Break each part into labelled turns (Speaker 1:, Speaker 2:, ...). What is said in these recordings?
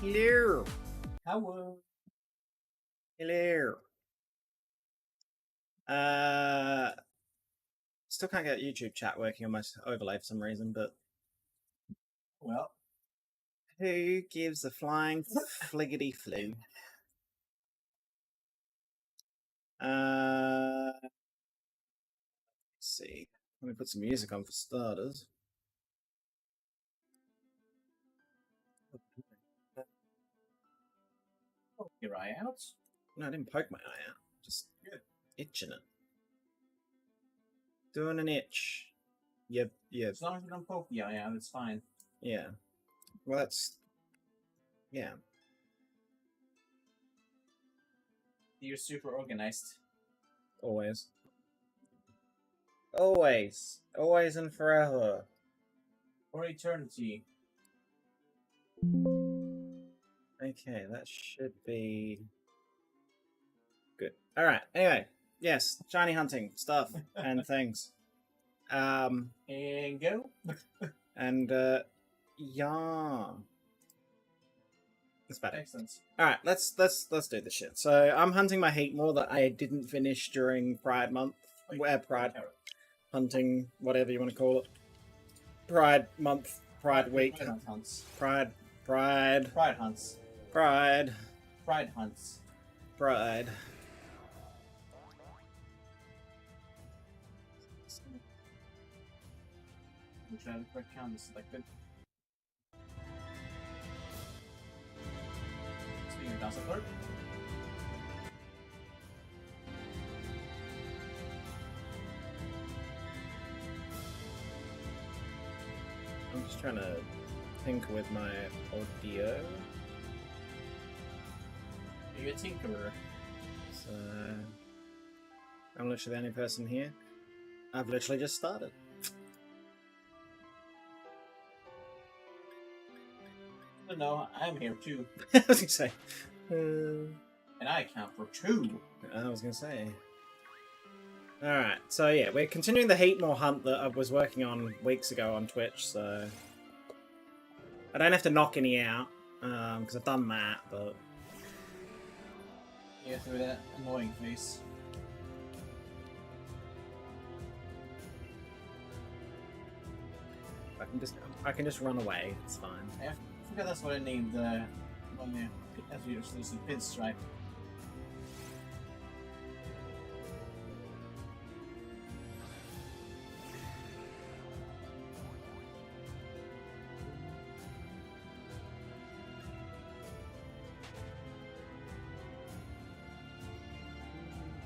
Speaker 1: Hello.
Speaker 2: Hello.
Speaker 1: Hello. Still can't get YouTube chat working on my overlay for some reason, but
Speaker 2: Well,
Speaker 1: who gives a flying fliggity flu? Let's see. Let me put some music on for starters.
Speaker 2: poke your eye out.
Speaker 1: No, I didn't poke my eye out. Just itching it. Doing an itch. Yep.
Speaker 2: As long as you don't poke the eye out, it's fine.
Speaker 1: Yeah. Well, that's... Yeah.
Speaker 2: You're super organized.
Speaker 1: Always. Always. Always and forever.
Speaker 2: For eternity.
Speaker 1: Okay, that should be good. All right. Anyway, yes, shiny hunting stuff and things.
Speaker 2: And go.
Speaker 1: And yeah, that's better.
Speaker 2: Excellent.
Speaker 1: All right, let's do this shit. So I'm hunting my Heatmor that I didn't finish during Pride Month. Pride hunting, whatever you want to call it. Pride Month, Pride Week,
Speaker 2: Pride hunts.
Speaker 1: Pride
Speaker 2: Hunts.
Speaker 1: Pride.
Speaker 2: Pride hunts.
Speaker 1: Pride.
Speaker 2: I'm trying to correct count is selected. Speaking of Dawson Clerk.
Speaker 1: I'm just trying to think with my audio.
Speaker 2: Are you a tinkerer?
Speaker 1: So I'm literally the only person here. I've literally just started.
Speaker 2: No, I'm here too.
Speaker 1: I was gonna say.
Speaker 2: And I count for 2.
Speaker 1: I was gonna say. Alright, so yeah, we're continuing the Heatmor hunt that I was working on weeks ago on Twitch, so I don't have to knock any out, because I've done that, but
Speaker 2: Yeah, through that annoying face.
Speaker 1: I can just run away, it's fine.
Speaker 2: I forgot that's what I named the one there. That's your exclusive pinstripe.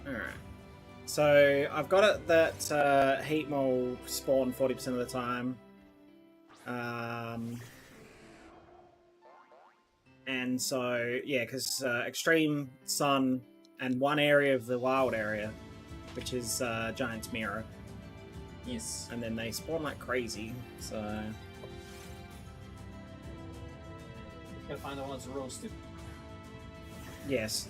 Speaker 1: Alright. So, I've got it that Heatmor spawn 40% of the time. And so, yeah, because Extreme Sun and one area of the wild area, which is Giant's Mirror.
Speaker 2: Yes.
Speaker 1: And then they spawn like crazy, so...
Speaker 2: Gotta find the one that's roasted.
Speaker 1: Yes.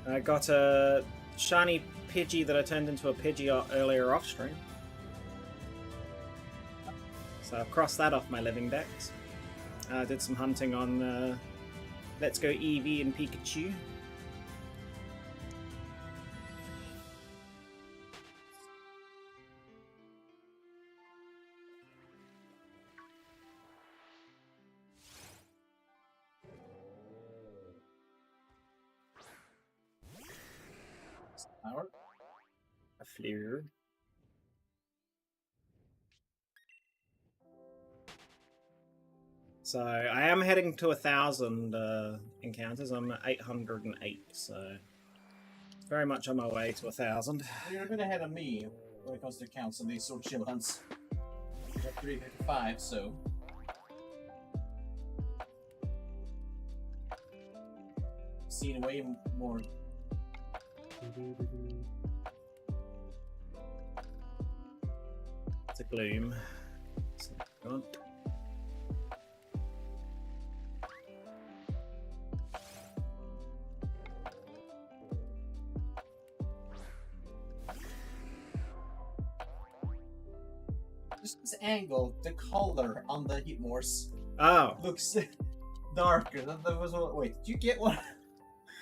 Speaker 1: I got a shiny Pidgey that I turned into a Pidgey earlier off stream. So I've crossed that off my living decks. I did some hunting on Let's Go Eevee and Pikachu.
Speaker 2: Power.
Speaker 1: A Fleur. So I am heading to 1,000 encounters. I'm at 808, so very much on my way to 1,000.
Speaker 2: You're a bit ahead of me when it comes to counts on these sort of chill hunts. I got 355, so seen way more.
Speaker 1: It's a gloom. So, go on.
Speaker 2: Just this angle, the color on the Heatmors
Speaker 1: Oh,
Speaker 2: looks darker. That was wait, did you get one?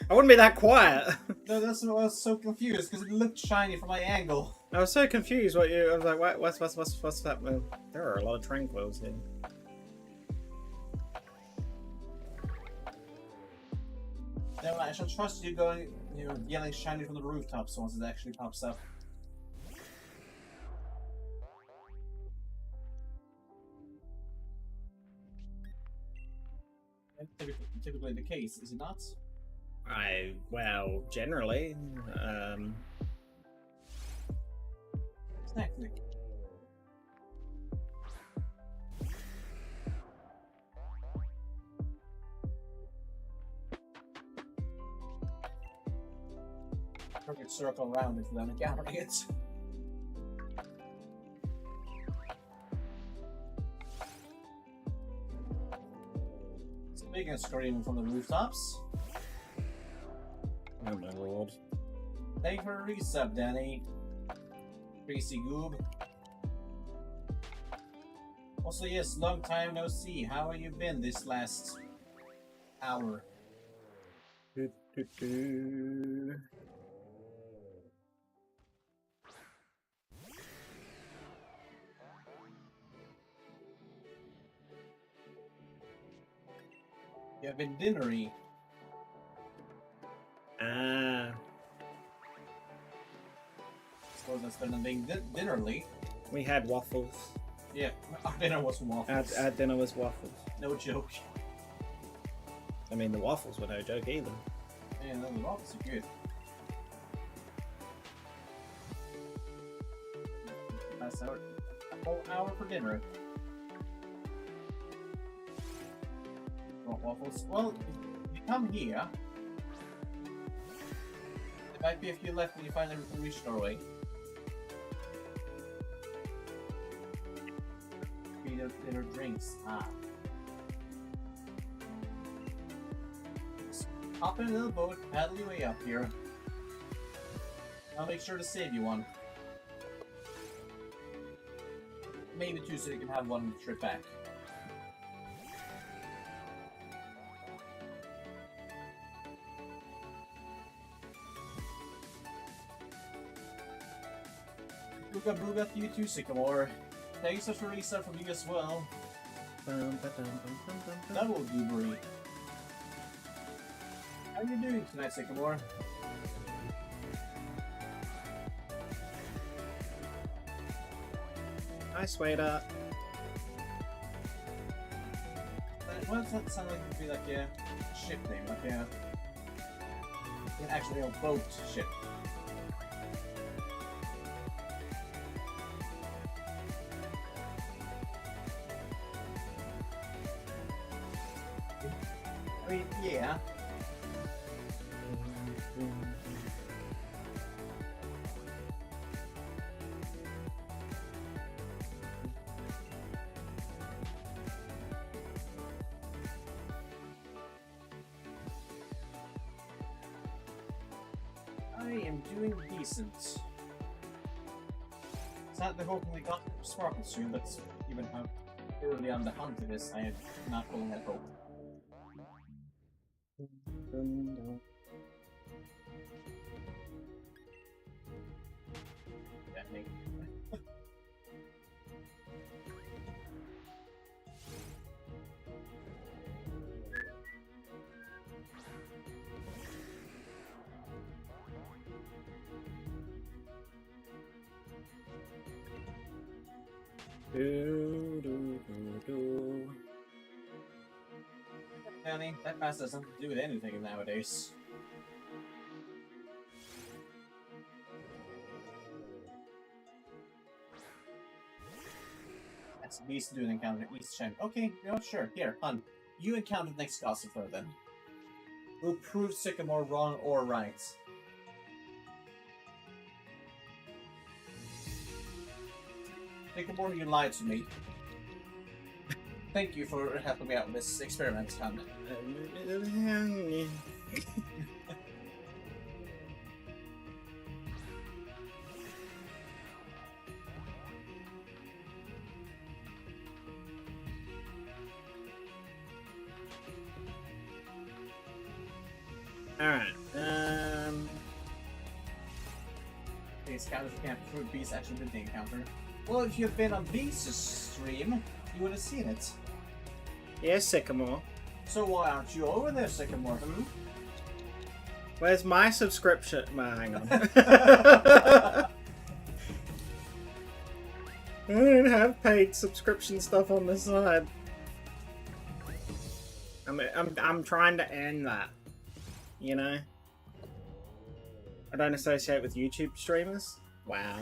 Speaker 1: I wouldn't be that quiet.
Speaker 2: No, that's what I was so confused because it looked shiny from my angle.
Speaker 1: I was so confused. What you? I was like, what's that? Well, there are a lot of tranquils here.
Speaker 2: No, I shall trust you going, yelling shiny from the rooftops once it actually pops up. That's typically the case, is it not?
Speaker 1: Well, generally,
Speaker 2: Exactly. Perfect circle around it without encountering it. Speaking of screaming from the rooftops,
Speaker 1: oh my lord.
Speaker 2: thank you for a resub, Danny. Greasy goob. Also, yes, long time no see. How have you been this last hour? You have been dinnery.
Speaker 1: Ah,
Speaker 2: Suppose that's better than being dinnerly.
Speaker 1: we had waffles.
Speaker 2: Yeah, our dinner was waffles.
Speaker 1: Our dinner was waffles.
Speaker 2: No joke.
Speaker 1: I mean, the waffles were no joke either.
Speaker 2: Man, the waffles are good. Last hour, a whole hour for dinner. Want waffles? Well, if you come here, there might be a few left when you finally reach Norway. Dinner drinks. Just hop in a little boat, paddle your way up here. I'll make sure to save you one. Maybe two, so you can have one trip back. Booga booga to you too, Sycamore. Thanks for resub from you as well. Double goobery. How are you doing tonight, Sycamore?
Speaker 1: Hi, sweetheart.
Speaker 2: What does that sound like? It would be like a ship name, like an actual boat ship. I mean, yeah. I am doing decent. It's not the hoping we got Sparkle soon, but even how early on the hunt it is, I am not pulling that hope. That make Danny, that pass has nothing to do with anything nowadays. That's Beaz to do an encounter East China. Okay, you know what, sure. Here, Hun. You encounter the next Gossiper then. We'll prove Sycamore wrong or right. Sycamore, you lied to me. Thank you for helping me out with this experiment, Hun.
Speaker 1: Alright.
Speaker 2: The encounters you can't prove Beaz actually did the encounter. Well, if you've been on Beaz's stream, you would have seen it.
Speaker 1: Yes, Sycamore.
Speaker 2: So why aren't you over there, Sycamore? Hmm?
Speaker 1: Where's my subscription? Well, hang on. I don't have paid subscription stuff on the side. I'm trying to earn that. You know? I don't associate with YouTube streamers. Wow.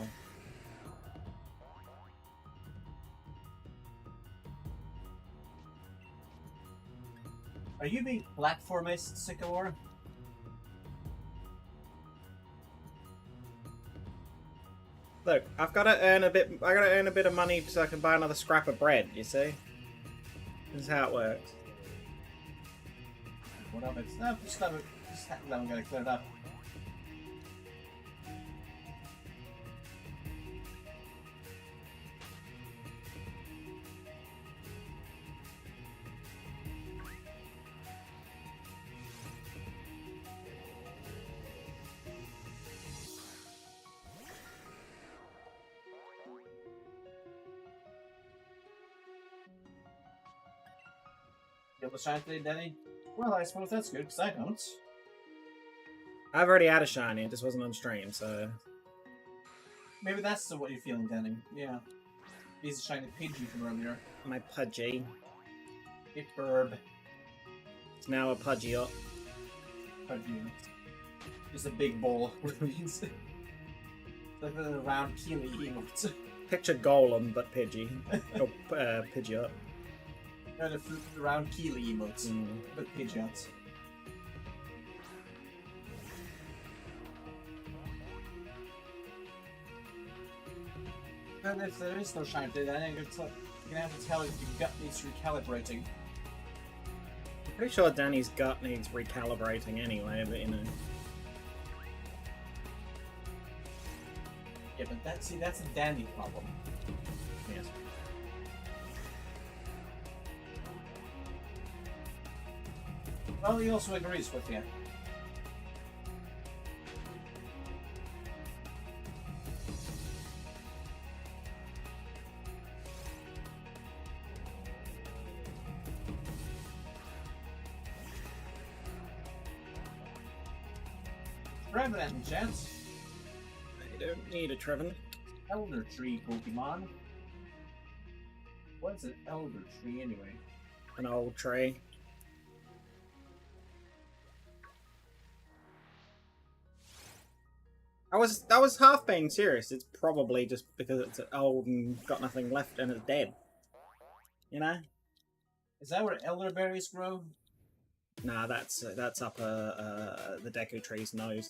Speaker 2: Are you being platformist, Sycamore?
Speaker 1: Look, I've got to earn a bit. I got to earn a bit of money so I can buy another scrap of bread. You see? This is how it works.
Speaker 2: What of it? No, just let me get it cleared up. You have a shine today, Denny? Well, I suppose that's good, because I don't.
Speaker 1: I've already had a shiny. It just wasn't on stream, so.
Speaker 2: Maybe that's what you're feeling, Denny. Yeah. He's a shiny Pidgey from earlier.
Speaker 1: My Pudgy.
Speaker 2: Big burb.
Speaker 1: It's now a Pudgy up.
Speaker 2: Pudgy. Just a big bowl with beans. Like a round Keely emote.
Speaker 1: Picture Golem, but Pidgey. Or Pidgey up.
Speaker 2: No, the round Keely emotes. But Pidgeots. And if there is no shine today, then you're gonna have to tell if your gut needs recalibrating.
Speaker 1: I'm pretty sure Danny's gut needs recalibrating anyway, but you know.
Speaker 2: Yeah, but that's a Danny problem.
Speaker 1: Yes.
Speaker 2: Well, he also agrees with you. Trevenant, gents.
Speaker 1: You don't need a Treven.
Speaker 2: Elder Tree Pokemon. What's an Elder Tree anyway?
Speaker 1: An old tree. I was half being serious. It's probably just because it's old and got nothing left and it's dead. You know?
Speaker 2: Is that where elderberries grow?
Speaker 1: Nah, that's up the Deku tree's nose.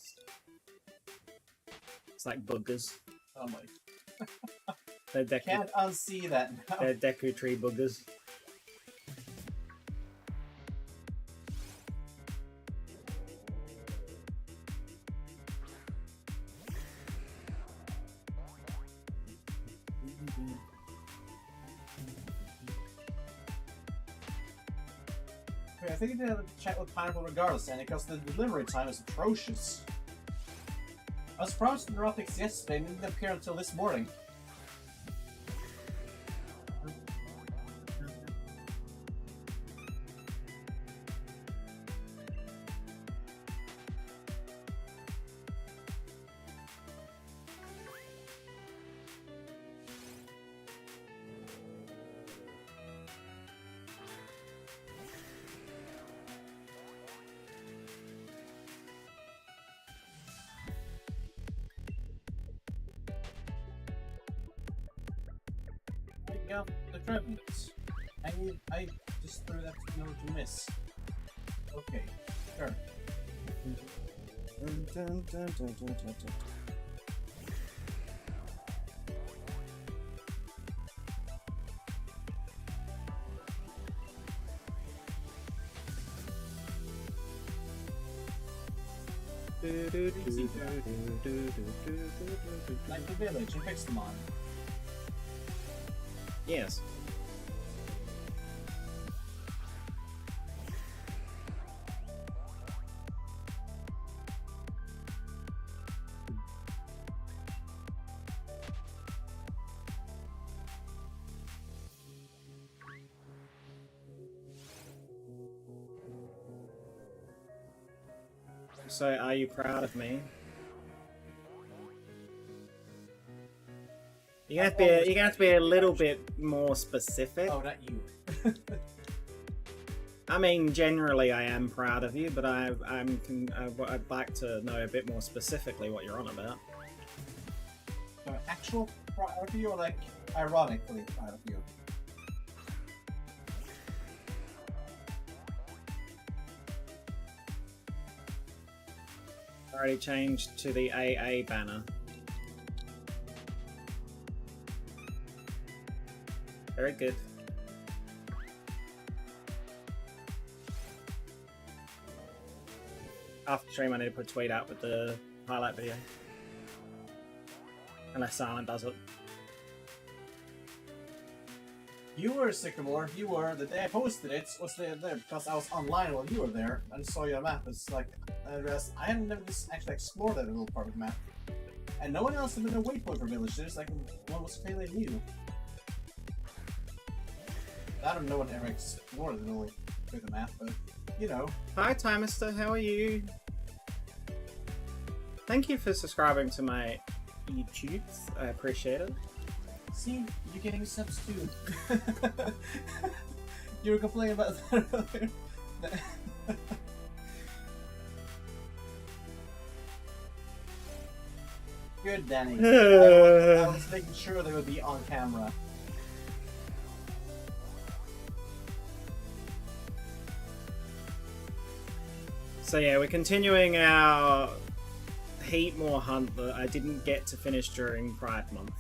Speaker 1: It's like boogers.
Speaker 2: Oh my!
Speaker 1: They're Deku.
Speaker 2: Can't unsee that now.
Speaker 1: They're Deku tree boogers.
Speaker 2: I think you did have a chat with Pineapple regardless, and because the delivery time is atrocious. I was promised neurotics yesterday and didn't appear until this morning. Yeah, the Trevenants. I just threw that in order to miss. Okay, sure. Like the village and fix them on.
Speaker 1: Yes. So, are you proud of me? You're gonna have to be a little bit more specific.
Speaker 2: Oh, not you.
Speaker 1: I mean, generally, I am proud of you, but I'd like to know a bit more specifically what you're on about.
Speaker 2: Actual proud of you, or like ironically proud of you?
Speaker 1: Already changed to the AA banner. Very good. After stream, I need to put a tweet out with the highlight video. Unless Silent does it.
Speaker 2: You were Sycamore. You were. The day I posted it was there because I was online while you were there and saw your map. It's like I realized I hadn't never actually explored that little part of the map, and no one else had been a waypoint for villagers. Like one was failing you. I don't know one ever explored the little bit of the map, but you know.
Speaker 1: Hi, Timester. How are you? Thank you for subscribing to my YouTubes. I appreciate it.
Speaker 2: See, you're getting subs too. You were complaining about that earlier. Good, Danny. I was making sure they would be on camera.
Speaker 1: So yeah, we're continuing our Heatmor hunt that I didn't get to finish during Pride Month.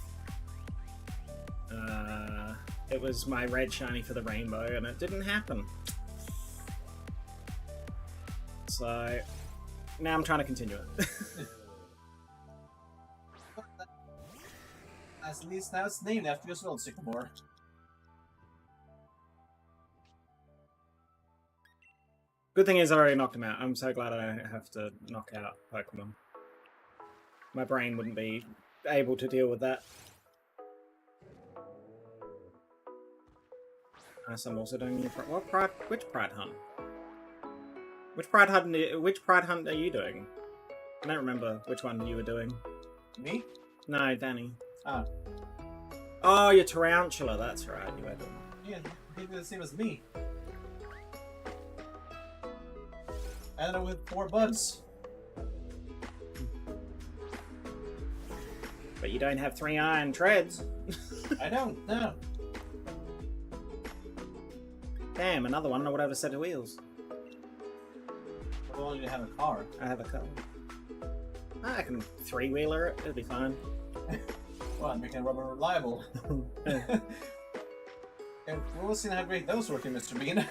Speaker 1: It was my red shiny for the rainbow and it didn't happen. So now I'm trying to continue it.
Speaker 2: At least now it's named after you as well, Sycamore.
Speaker 1: Good thing is I already knocked him out. I'm so glad I don't have to knock out Pokemon. My brain wouldn't be able to deal with that. So I'm also doing which Pride hunt? Which Pride hunt are you doing? I don't remember which one you were doing.
Speaker 2: Me?
Speaker 1: No, Danny.
Speaker 2: Oh.
Speaker 1: Oh, your Tarantula, that's right, you were doing.
Speaker 2: Yeah, he did the same as me. I don't know, with 4 bugs.
Speaker 1: But you don't have 3 iron treads.
Speaker 2: I don't, no.
Speaker 1: Damn, another one. I would have a set of wheels.
Speaker 2: I want you to have a car.
Speaker 1: I have a car. I can 3-wheeler it. It'll be fine.
Speaker 2: Well, I'm making rubber reliable. And we'll see how great those work in Mr. Bean.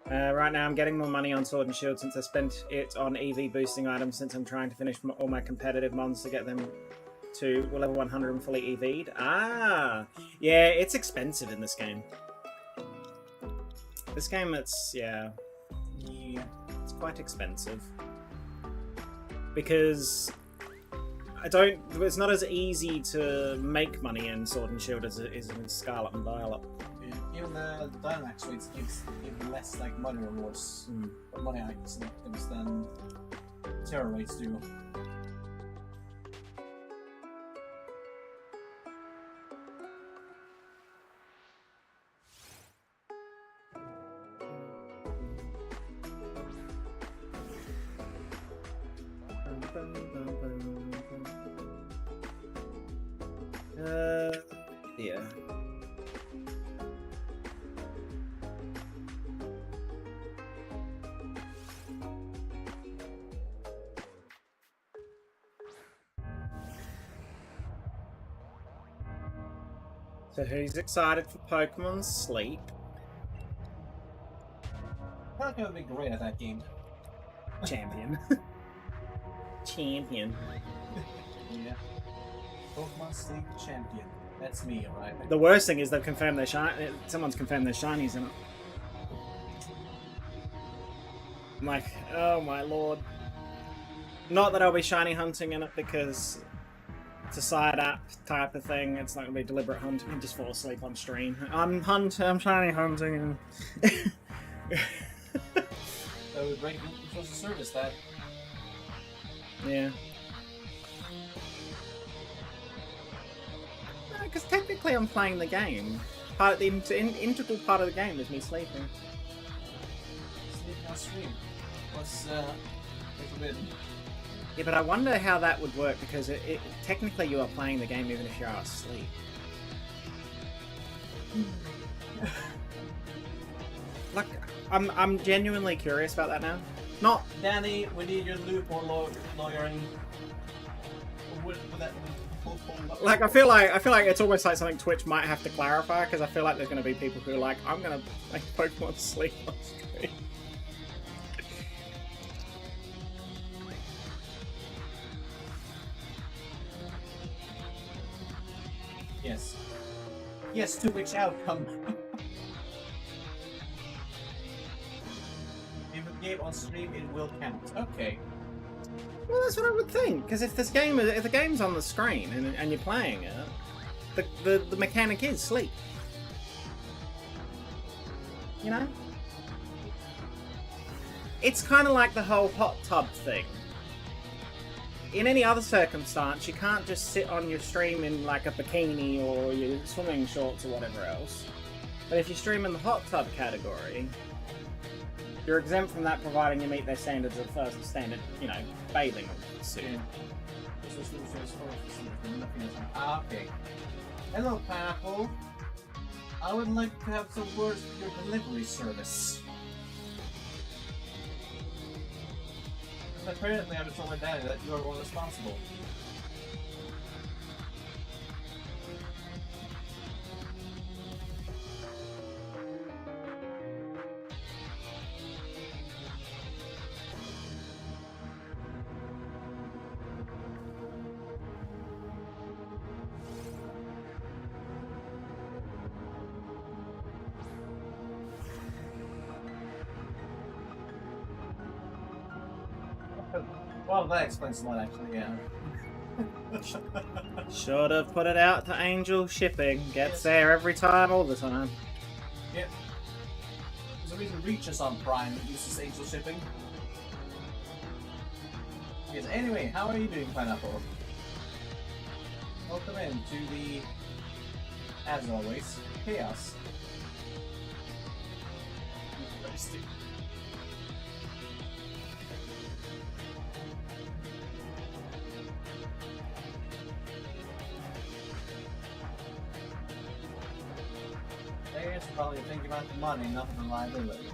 Speaker 1: Right now I'm getting more money on Sword and Shield since I spent it on EV boosting items since I'm trying to finish all my competitive mons to get them to level 100 and fully EV'd. Ah! Yeah, it's expensive in this game. This game, it's quite expensive. Because it's not as easy to make money in Sword and Shield as it is in Scarlet and Violet.
Speaker 2: Yeah, even the Dynamax rates gives less like money rewards, or money items than Terror rates do.
Speaker 1: Yeah. So who's excited for Pokemon Sleep?
Speaker 2: I feel like I would be great at that game.
Speaker 1: Champion. Champion.
Speaker 2: Yeah. Pokemon Sleep Champion. That's me, alright?
Speaker 1: The worst thing is they've confirmed their someone's confirmed their shinies in it. I'm like, oh my lord. Not that I'll be shiny hunting in it because it's a side app type of thing. It's not going to be deliberate hunting. I just fall asleep on stream. I'm shiny hunting.
Speaker 2: So great social service that.
Speaker 1: Yeah. Because technically I'm playing the game. The integral part of the game is me sleeping.
Speaker 2: Sleeping on stream. What's forbidden?
Speaker 1: Yeah, but I wonder how that would work, because technically you are playing the game even if you are asleep. Like, I'm genuinely curious about that now. Not
Speaker 2: Danny, we need your loophole lawyering. With that
Speaker 1: like I feel like it's almost like something Twitch might have to clarify, because I feel like there's going to be people who are like, I'm going to make Pokemon sleep on stream.
Speaker 2: Yes. Yes, to which outcome? If a game on stream, it will count. Okay.
Speaker 1: Well, that's what I would think. Because if the game's on the screen and you're playing it, the mechanic is sleep. You know? It's kind of like the whole hot tub thing. In any other circumstance, you can't just sit on your stream in like a bikini or your swimming shorts or whatever else. But if you stream in the hot tub category, you're exempt from that, providing you meet their standards of first standard, you know, bathing suit.
Speaker 2: Yeah. Okay. Hello, Pineapple. I would like to have some words with your delivery service. Apparently, I've told my daddy that you are one responsible. Well, that explains a lot, actually, yeah.
Speaker 1: Should have put it out to Angel Shipping. Gets there every time, all the time.
Speaker 2: Yep. There's a reason Reaches on Prime that uses Angel Shipping. Yes, anyway, how are you doing, Pineapple? Welcome in to the, as always, chaos. Players probably think about the money, not the liability.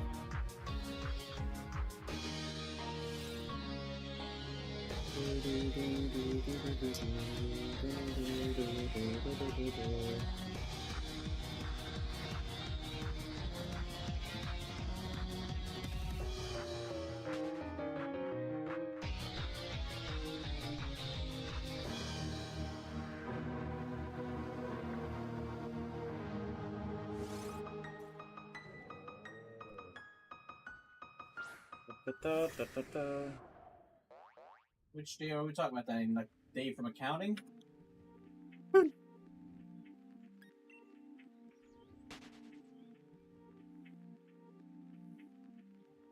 Speaker 2: Which day are we talking about that? In like day from accounting?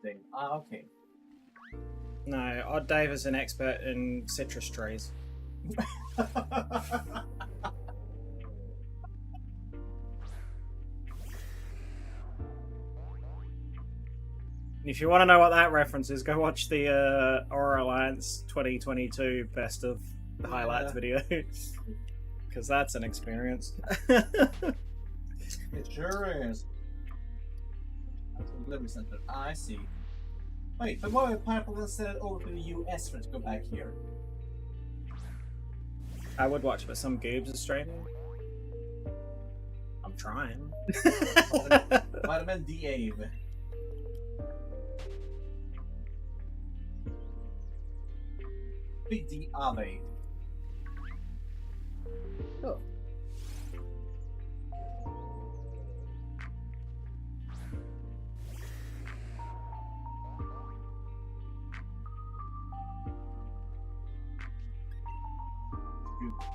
Speaker 2: Thing. Ah, okay.
Speaker 1: No, Odd Dave is an expert in citrus trees. If you want to know what that reference is, go watch the Aura Alliance 2022 Best of Highlights video. Because that's an experience.
Speaker 2: It sure is. That's the delivery center. Ah, I see. Wait, but why would Pineapple then send it over to the US for it to go back here?
Speaker 1: I would watch, but some goobs are streaming. I'm trying.
Speaker 2: Might have been Dave. Big D Ave.
Speaker 1: Oh.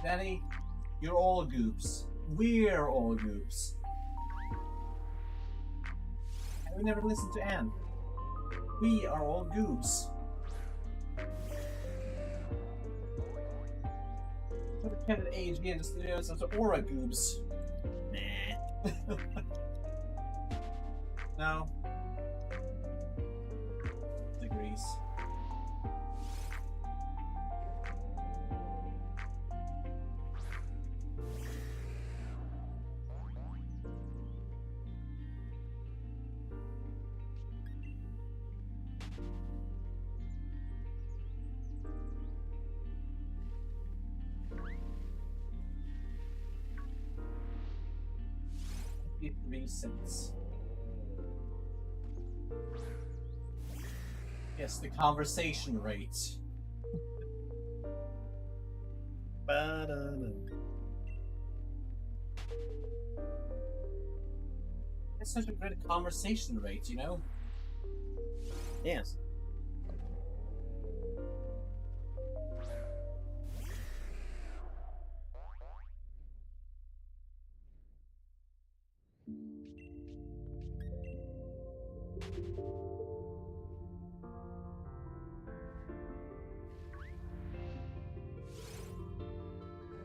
Speaker 2: Danny, you're all goobs. We're all goobs. And we never listen to Anne. We are all goobs. Should have kept it AG and just some sort of aura goobs.
Speaker 1: Nah.
Speaker 2: No. Degrees. $0.53. Yes, the conversation rate.
Speaker 1: Ba-da-da.
Speaker 2: It's such a great conversation rate, you know?
Speaker 1: Yes.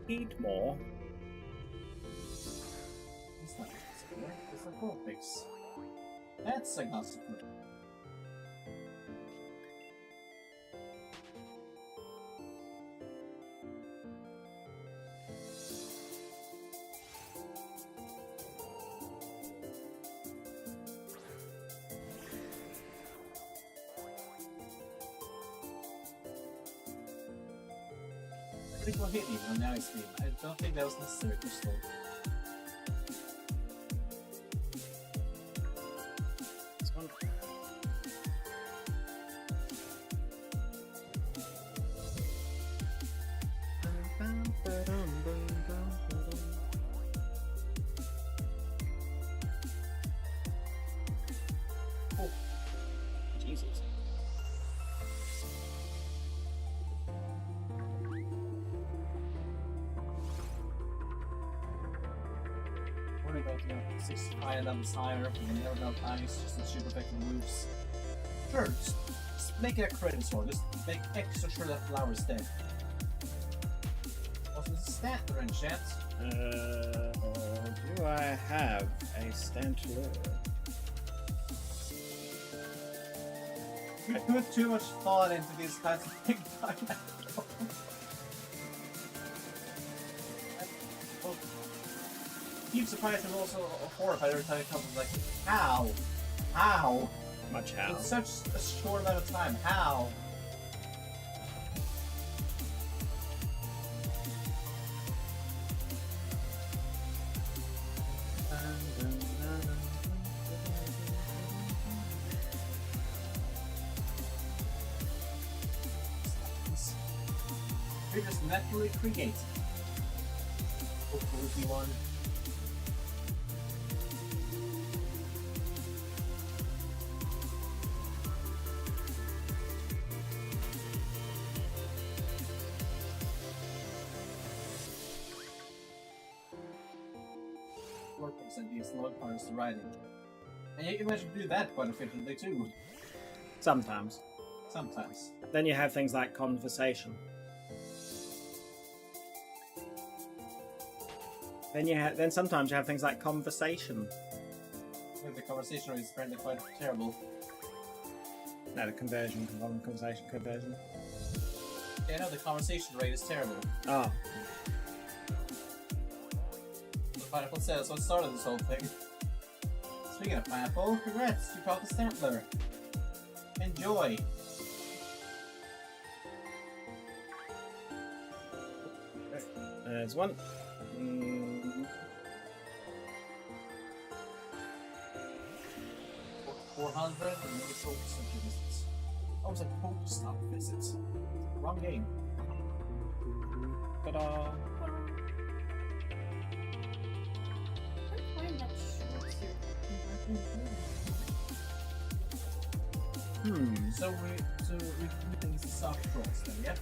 Speaker 1: Heatmor.
Speaker 2: It's not Agnostic. It's a Vulpix. That's Agnostic. Critical hit even on now stream. I don't think that was necessary, Crystal.
Speaker 1: This one.
Speaker 2: Oh,
Speaker 1: Jesus.
Speaker 2: worry about, 65 levels higher, and you never know times, just the super effective moves. Sure, just make it a credit score, just make extra sure that flower's dead. What's the stat there in chat?
Speaker 1: Do I have a Stantalure?
Speaker 2: I put too much thought into these kinds of things. Keep surprised and also horrified every time it comes. Like, how? How?
Speaker 1: Much how?
Speaker 2: In such a short amount of time, how? You're just naturally create. Hopefully, one. And these log parts to writing. And you can actually do that quite efficiently too.
Speaker 1: Sometimes.
Speaker 2: Sometimes.
Speaker 1: Then you have things like conversation. Then sometimes you have things like conversation.
Speaker 2: I think the conversation rate is apparently quite terrible.
Speaker 1: No, the conversion, conversation conversion.
Speaker 2: Yeah, no, the conversation rate is terrible.
Speaker 1: Oh.
Speaker 2: Pineapple says what started this whole thing. Speaking of Pineapple, congrats, you caught the Stantler. Enjoy.
Speaker 1: There's one.
Speaker 2: 400 and no focus center visits. Oh, it's a focus stop visit. Wrong game.
Speaker 1: Ta-da!
Speaker 2: So we think it's a soft cross then, yeah?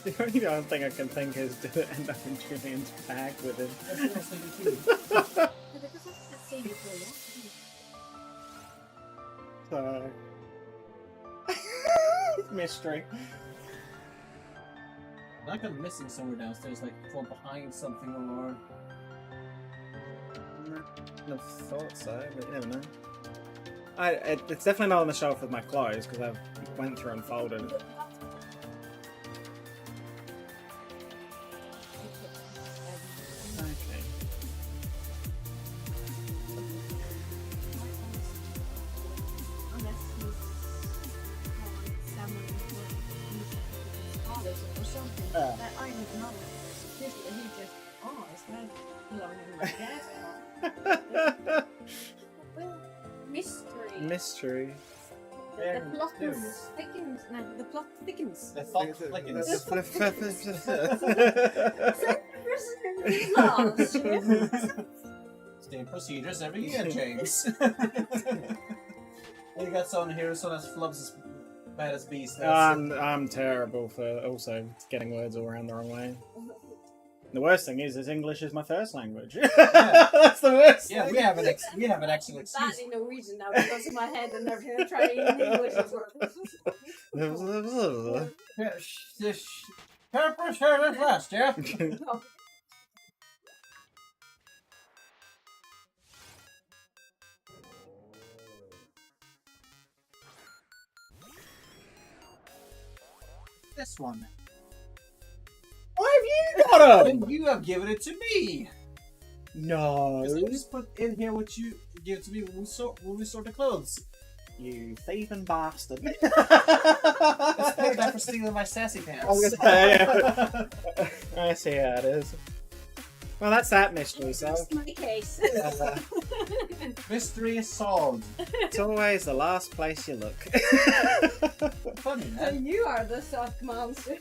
Speaker 1: The only other thing I can think is to end up in Julian's bag with him.
Speaker 2: That's what I was thinking too.
Speaker 1: So... mystery.
Speaker 2: Like I'm missing somewhere downstairs, like from behind something or...
Speaker 1: I thought so, but you never know. It's definitely not on the shelf with my clothes, because I went through and folded it. Okay.
Speaker 3: That I don't know. He just, oh, it's not belonging to my dad. Well, mystery.
Speaker 1: Mystery.
Speaker 3: The plot thickens. No, the plot thickens.
Speaker 2: The thought thickens. Same procedures every year, James. You got someone here, someone that's flubs as bad as Beaz.
Speaker 1: I'm terrible for also getting words all around the wrong way. The worst thing is English is my first language.
Speaker 2: Yeah.
Speaker 1: That's the worst.
Speaker 2: Yeah,
Speaker 1: thing.
Speaker 2: we have an actual excuse.
Speaker 3: That in Norwegian now because in my head and everything. I'm trying in English as well.
Speaker 2: Pepper service last, yeah? This one.
Speaker 1: Why have you got
Speaker 2: And
Speaker 1: them?
Speaker 2: you have given it to me.
Speaker 1: No.
Speaker 2: Because you just put in here what you give to me when we sort the clothes.
Speaker 1: You thieving bastard.
Speaker 2: It's payback for stealing my sassy pants.
Speaker 1: I was gonna say, yeah. I see how it is. Well, that's that mystery, so.
Speaker 3: That's my case.
Speaker 2: Mystery is solved.
Speaker 1: It's always the last place you look.
Speaker 2: Funny,
Speaker 3: So
Speaker 2: man.
Speaker 3: you are the sock monster.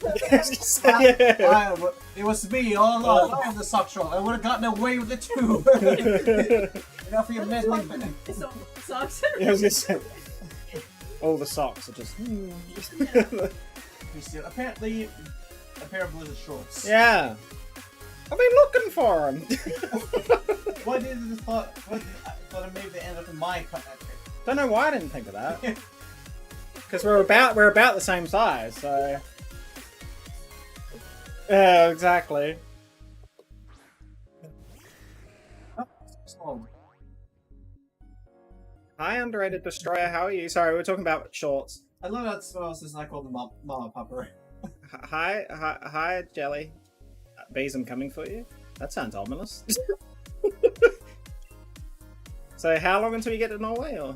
Speaker 1: Yeah.
Speaker 2: It was me all along. I was the sock troll. I would have gotten away with it too. Enough for your meddling.
Speaker 3: Socks.
Speaker 1: I was gonna say, all the socks are just.
Speaker 2: Apparently, a pair of blizzard shorts.
Speaker 1: Yeah. I've been looking for them.
Speaker 2: Why did you thought? I thought maybe they end up in my cut.
Speaker 1: Don't know why I didn't think of that. Because we're about the same size, so. Yeah, exactly.
Speaker 2: Oh,
Speaker 1: Hi, underrated destroyer. How are you? Sorry, we're talking about shorts.
Speaker 2: I love that spell since I called them Mama Pupper.
Speaker 1: Hi, Jelly. Beaz, I'm coming for you. That sounds ominous. So, how long until you get to Norway, or?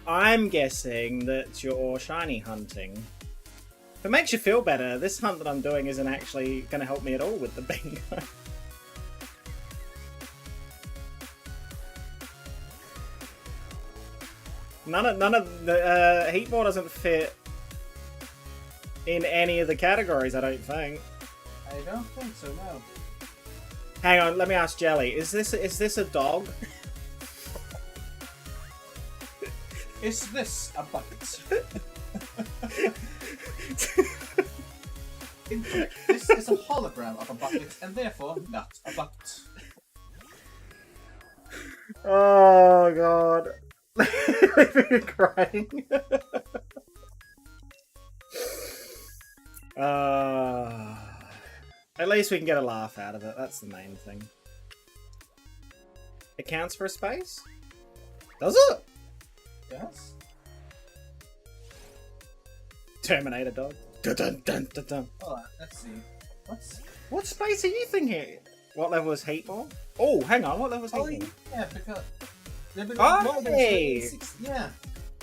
Speaker 1: I'm guessing that you're shiny hunting. If it makes you feel better, this hunt that I'm doing isn't actually going to help me at all with the bingo. None of the Heatmor doesn't fit in any of the categories, I don't think.
Speaker 2: I don't think so. No.
Speaker 1: Hang on, let me ask Jelly. Is this a dog?
Speaker 2: Is this a bucket? Incorrect. This is a hologram of a bucket, and therefore not a bucket.
Speaker 1: Oh god. Leave me crying. At least we can get a laugh out of it. That's the main thing. It counts for a space? Does it?
Speaker 2: Yes.
Speaker 1: Terminator dog. Dun, dun, dun, dun, dun.
Speaker 2: Hold on. Let's see.
Speaker 1: What space are you thinking? What level is Heatmor? Oh, hang on. What level is Heatmor?
Speaker 2: Yeah, because they've been
Speaker 1: Oh, hey!
Speaker 2: yeah.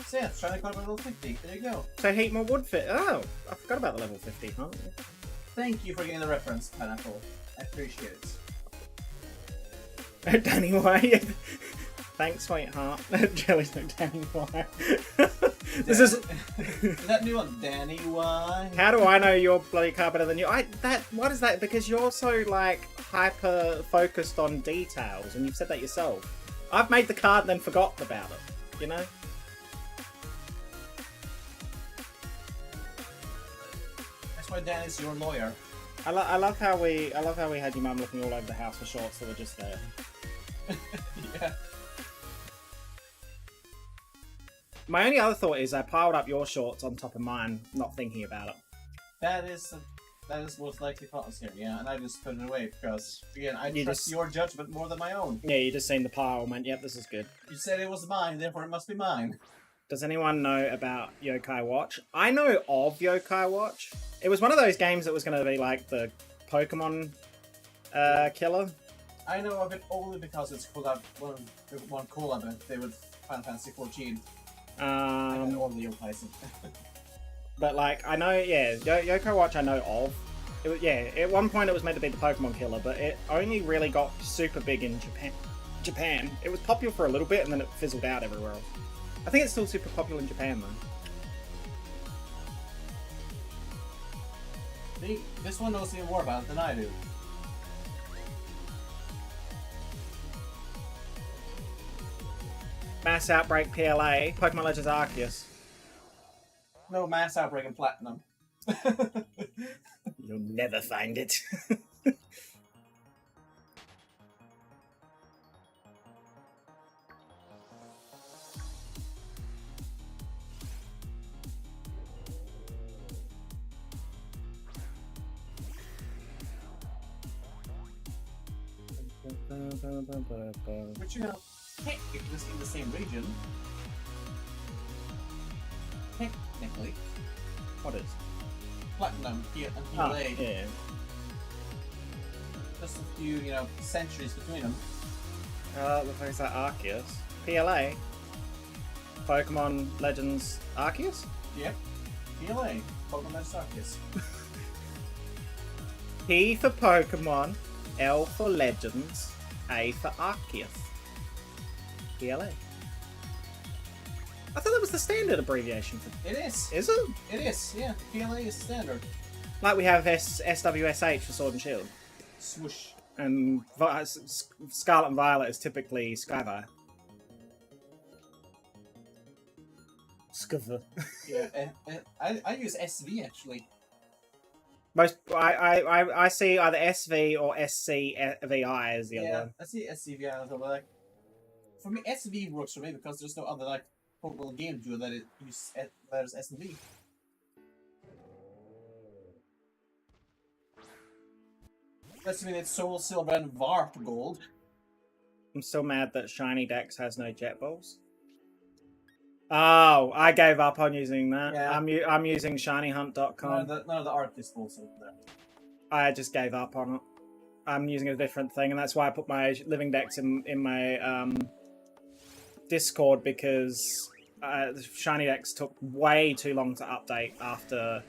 Speaker 2: So yeah, trying to call it level 50. There you go.
Speaker 1: So Heatmor would fit. Oh, I forgot about the level 50, huh?
Speaker 2: Thank you for getting the reference, Pineapple. I appreciate it.
Speaker 1: Oh, Danny White. Thanks, sweetheart. Jelly's no Danny White. This is.
Speaker 2: Is that new one? Danny Y?
Speaker 1: How do I know your bloody car better than you? What is that? Because you're so like hyper focused on details, and you've said that yourself. I've made the card and then forgot about it. You know.
Speaker 2: why Dan is your lawyer.
Speaker 1: I love how we had your mum looking all over the house for shorts that were just there.
Speaker 2: Yeah.
Speaker 1: My only other thought is I piled up your shorts on top of mine, not thinking about it.
Speaker 2: That is most likely cause here, yeah, and I just put it away because, again, I
Speaker 1: You
Speaker 2: trust
Speaker 1: just-
Speaker 2: your judgment more than my own.
Speaker 1: Yeah, you just seen the pile and went, yep, this is good.
Speaker 2: You said it was mine, therefore it must be mine.
Speaker 1: Does anyone know about Yokai Watch? I know of Yokai Watch. It was one of those games that was going to be like the Pokemon killer.
Speaker 2: I know of it only because it's collab one collab they with Final Fantasy 14. And all the Yokais.
Speaker 1: But like, I know, yeah, Yokai Watch I know of. It was, yeah, at one point it was meant to be the Pokemon killer, but it only really got super big in Japan. It was popular for a little bit and then it fizzled out everywhere else. I think it's still super popular in Japan though.
Speaker 2: See, this one knows even more about it than I do.
Speaker 1: Mass Outbreak PLA, Pokemon Legends Arceus.
Speaker 2: No Mass Outbreak in Platinum.
Speaker 1: You'll never find it.
Speaker 2: Which, you know, technically is in the same region. Technically.
Speaker 1: What is?
Speaker 2: Platinum and
Speaker 1: Oh,
Speaker 2: PLA.
Speaker 1: yeah.
Speaker 2: Just a few, you know, centuries between them.
Speaker 1: Looks like it's like Arceus. PLA. Pokemon Legends Arceus?
Speaker 2: Yep. PLA. Pokemon Legends Arceus.
Speaker 1: P for Pokemon, L for Legends, A for Arceus. PLA. I thought that was the standard abbreviation for.
Speaker 2: It is.
Speaker 1: Is it?
Speaker 2: It is, yeah. PLA is standard.
Speaker 1: Like we have SWSH for Sword and Shield.
Speaker 2: Swoosh.
Speaker 1: And Scarlet and Violet is typically Skyfire. Skyfire.
Speaker 2: Yeah, I use SV actually.
Speaker 1: Most I see either SV or SCVI as the other
Speaker 2: Yeah,
Speaker 1: one.
Speaker 2: I see SCV and but like for me SV works for me because there's no other like Pokemon game duo that it uses letters S and V. That's mean it's Soul Silver and Varp Gold.
Speaker 1: I'm still mad that Shiny Dex has no Jet Balls. Oh, I gave up on using that.
Speaker 2: Yeah.
Speaker 1: I'm using ShinyHunt.com.
Speaker 2: None of the art is also there.
Speaker 1: I just gave up on it. I'm using a different thing, and that's why I put my living decks in my Discord, because Shiny Dex took way too long to update after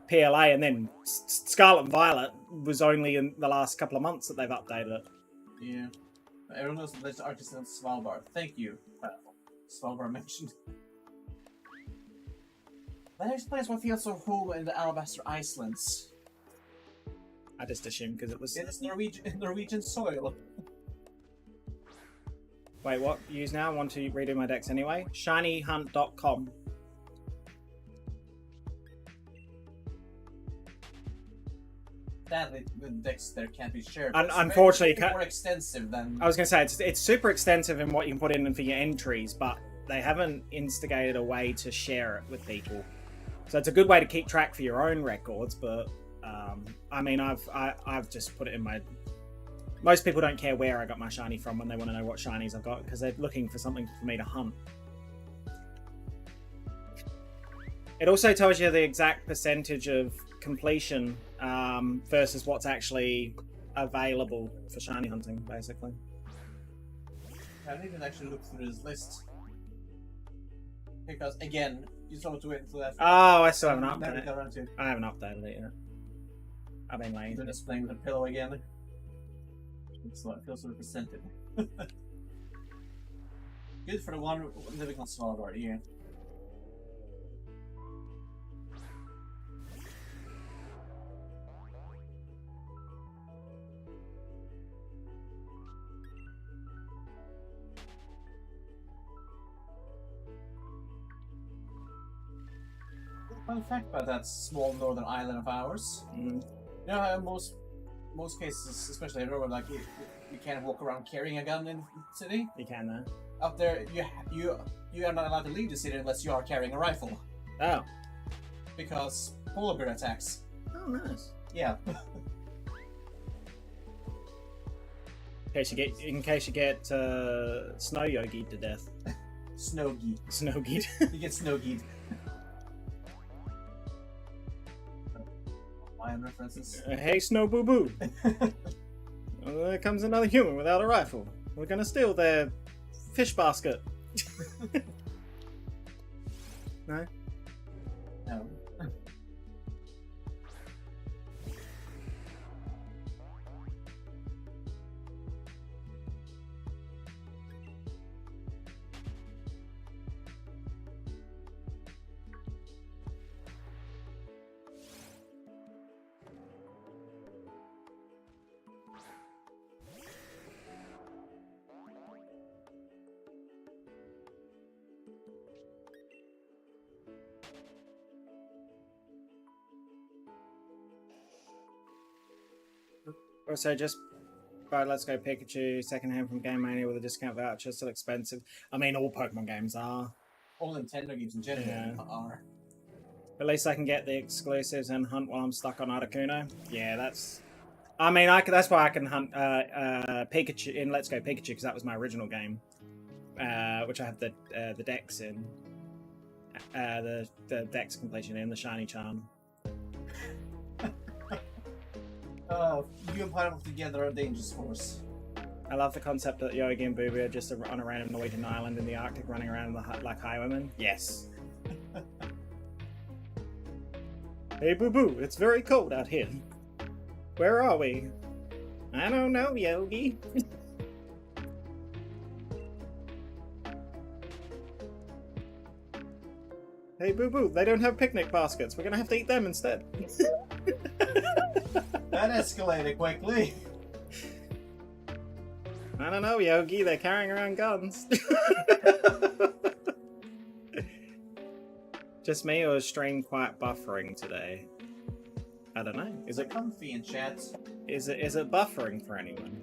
Speaker 1: PLA, and then Scarlet and Violet was only in the last couple of months that they've updated it.
Speaker 2: Yeah. Everyone knows that there's artists on Svalbard. Thank you. Svalbard mentioned. That explains why it feels so home in the Alabaster Islands.
Speaker 1: I just assumed because it was.
Speaker 2: It is Norwegian soil.
Speaker 1: Wait, what? Use now? I want to redo my decks anyway. ShinyHunt.com.
Speaker 2: Sadly, the decks there can't be shared.
Speaker 1: Unfortunately,
Speaker 2: it's more extensive than.
Speaker 1: I was going to say, it's super extensive in what you can put in for your entries, but they haven't instigated a way to share it with people. So it's a good way to keep track for your own records, but I mean, I've just put it in my. Most people don't care where I got my shiny from when they want to know what shinies I've got, because they're looking for something for me to hunt. It also tells you the exact percentage of completion versus what's actually available for shiny hunting, basically.
Speaker 2: I didn't even actually look through this list. Because, again, you still have to wait until that.
Speaker 1: Oh, I still haven't
Speaker 2: Never
Speaker 1: updated
Speaker 2: got
Speaker 1: it.
Speaker 2: around to it.
Speaker 1: I haven't updated it yet. I've been lazy.
Speaker 2: You're just playing with a pillow again. So it feels sort of presented. Good for the one living on Svalbard, yeah. Fun fact about that small northern island of ours.
Speaker 1: Mm.
Speaker 2: You know how most cases, especially in Norway, like you can't walk around carrying a gun in the city.
Speaker 1: You can though.
Speaker 2: Up there, you are not allowed to leave the city unless you are carrying a rifle,
Speaker 1: Oh.
Speaker 2: because polar bear attacks.
Speaker 1: Oh, nice.
Speaker 2: Yeah.
Speaker 1: In case you get snow yogied to death.
Speaker 2: Snowgeed.
Speaker 1: Snowgeed.
Speaker 2: You get snowgeed. Lion references.
Speaker 1: Hey, Snow Boo Boo. Well, there comes another human without a rifle. We're gonna steal their fish basket. No?
Speaker 2: No.
Speaker 1: Also, just buy Let's Go Pikachu secondhand from Game Mania with a discount voucher. Still expensive. I mean, all Pokemon games are.
Speaker 2: All Nintendo games in general
Speaker 1: Yeah.
Speaker 2: are.
Speaker 1: At least I can get the exclusives and hunt while I'm stuck on Articuno. Yeah, that's. I mean, that's why I can hunt Pikachu in Let's Go Pikachu, because that was my original game, which I have the Dex in, the Dex completion in the Shiny Charm.
Speaker 2: You and Pineapple together are a dangerous force.
Speaker 1: I love the concept that Yogi and Boo Boo are just on a random Norwegian island in the Arctic, running around like highwaymen. Yes. Hey Boo Boo, it's very cold out here. Where are we? I don't know, Yogi. Hey Boo Boo, they don't have picnic baskets. We're gonna have to eat them instead.
Speaker 2: That escalated quickly.
Speaker 1: I don't know, Yogi. They're carrying around guns. Just me, or is stream quite buffering today? I don't know. Is it
Speaker 2: comfy in chat?
Speaker 1: Is it buffering for anyone?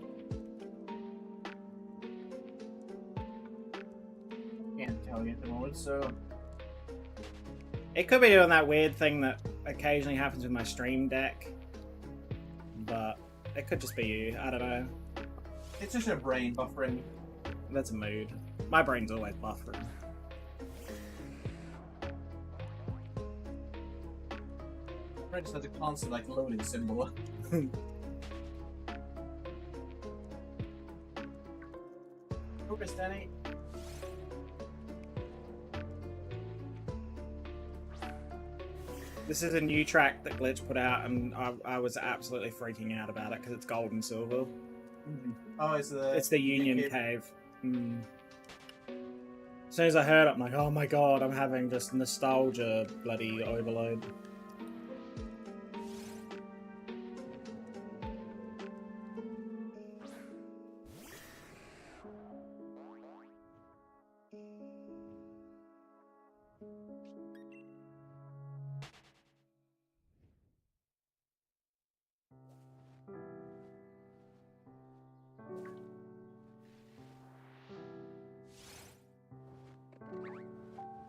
Speaker 2: Can't tell you at the moment, so.
Speaker 1: It could be doing that weird thing that occasionally happens with my stream deck, but it could just be you. I don't know.
Speaker 2: It's just your brain buffering.
Speaker 1: That's a mood. My brain's always buffering.
Speaker 2: Brain just has a constant like loading symbol. Focus, Danny.
Speaker 1: This is a new track that Glitch put out, and I was absolutely freaking out about it because it's gold and silver.
Speaker 2: Oh, it's
Speaker 1: the Union Cave. As soon as I heard it, I'm like, oh my god, I'm having just nostalgia bloody overload.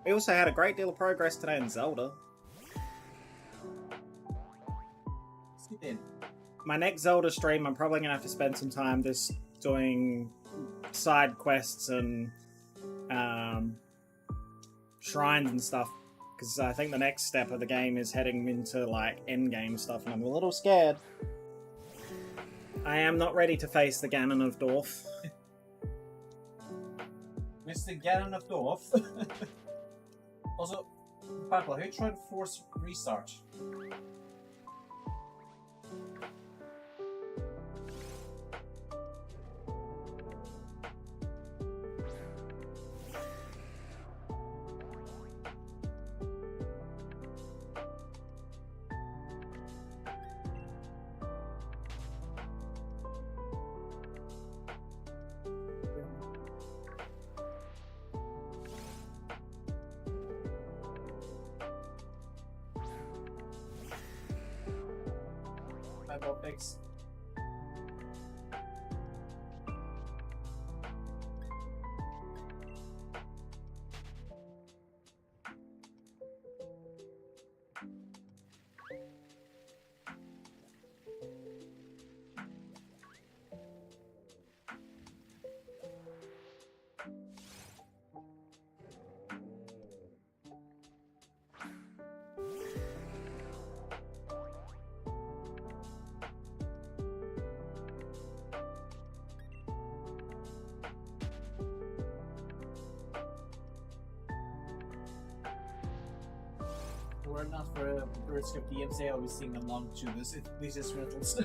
Speaker 1: We also had a great deal of progress today in Zelda. My next Zelda stream, I'm probably going to have to spend some time just doing side quests and shrines and stuff, because I think the next step of the game is heading into like endgame stuff, and I'm a little scared. I am not ready to face the Ganon of Dorf.
Speaker 2: Mr. Ganondorf. Also, Papa, have you tried force restart? my ball picks. Were not for the risk of DMC, I'll be singing along to these instrumentals.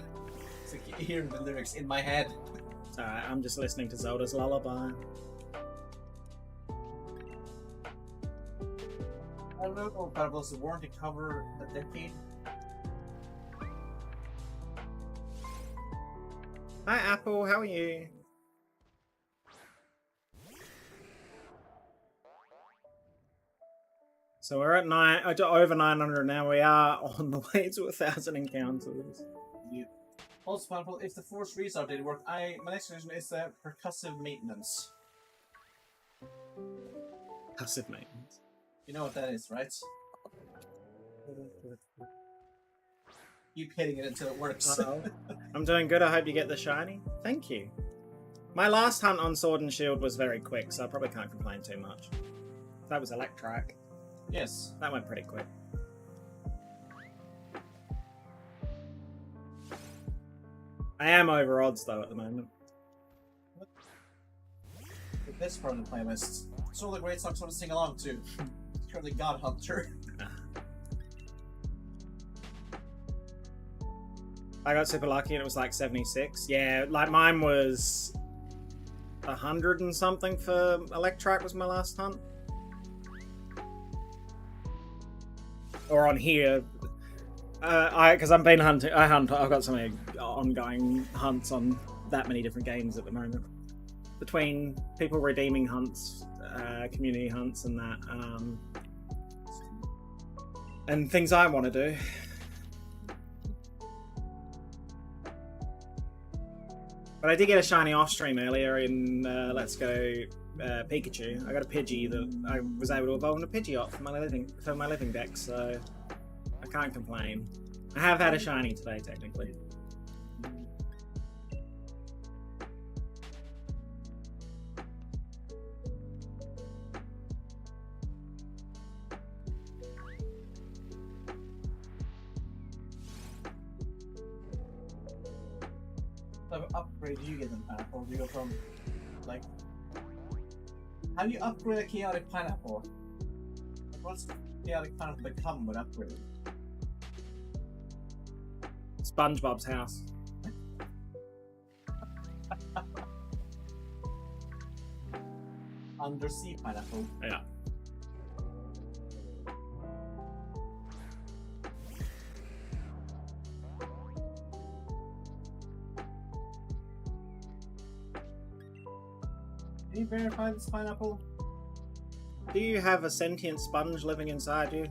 Speaker 2: So hearing the lyrics in my head.
Speaker 1: Alright, I'm just listening to Zelda's Lullaby.
Speaker 2: I don't know if it was a warranty cover a decade.
Speaker 1: Hi Apple, how are you? So we're at over 900 now. We are on the way to 1,000 encounters.
Speaker 2: Yeah. Also, Pineapple, if the force restart didn't work, my next question is percussive maintenance.
Speaker 1: Passive maintenance.
Speaker 2: You know what that is, right? Keep hitting it until it works.
Speaker 1: I'm doing good. I hope you get the shiny. Thank you. My last hunt on Sword and Shield was very quick, so I probably can't complain too much. That was Electric.
Speaker 2: Yes.
Speaker 1: That went pretty quick. I am over odds though at the moment.
Speaker 2: With this part of the playlist, it's all the great songs I want to sing along to. It's currently God Hunter.
Speaker 1: I got super lucky and it was like 76. Yeah, like mine was 100 and something for Electric was my last hunt. Or on here, because I've been hunting. I've got so many ongoing hunts on that many different games at the moment. Between people redeeming hunts, community hunts, and that, and things I want to do. But I did get a shiny off stream earlier in Let's Go Pikachu. I got a Pidgey that I was able to evolve into Pidgeot for my living deck, so I can't complain. I have had a shiny today, technically.
Speaker 2: What type of upgrade do you get in Pineapple? Do you go from, like... How do you upgrade a chaotic pineapple? Like, what's chaotic pineapple become when upgraded?
Speaker 1: SpongeBob's house.
Speaker 2: Undersea pineapple.
Speaker 1: Yeah.
Speaker 2: Can you verify this pineapple?
Speaker 1: Do you have a sentient sponge living inside you?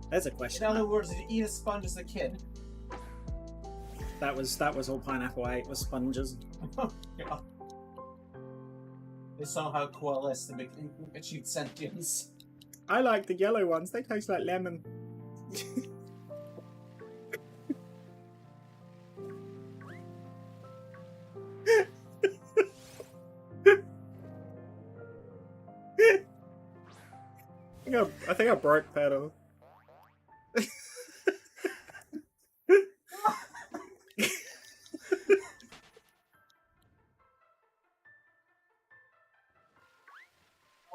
Speaker 1: There's a question.
Speaker 2: In other words, did you eat a sponge as a kid?
Speaker 1: That was all Pineapple ate was sponges.
Speaker 2: Oh, God. They somehow coalesced to achieve sentience.
Speaker 1: I like the yellow ones. They taste like lemon. I think I broke Pedal.
Speaker 2: I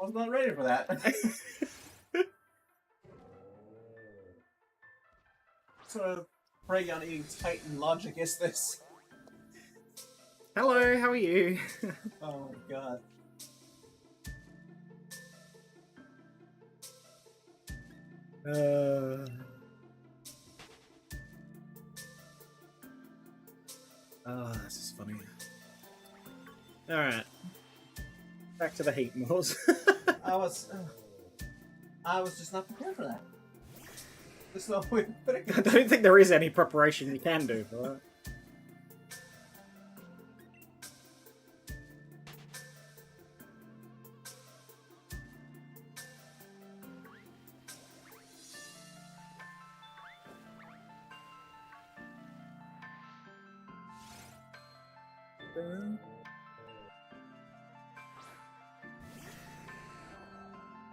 Speaker 2: was not ready for that. What sort of prey on eating Titan logic is this?
Speaker 1: Hello, how are you?
Speaker 2: Oh my god.
Speaker 1: This is funny. Alright. Back to the Heatmors.
Speaker 2: I was just not prepared for that. There's no way to put it.
Speaker 1: I don't think there is any preparation you can do for that.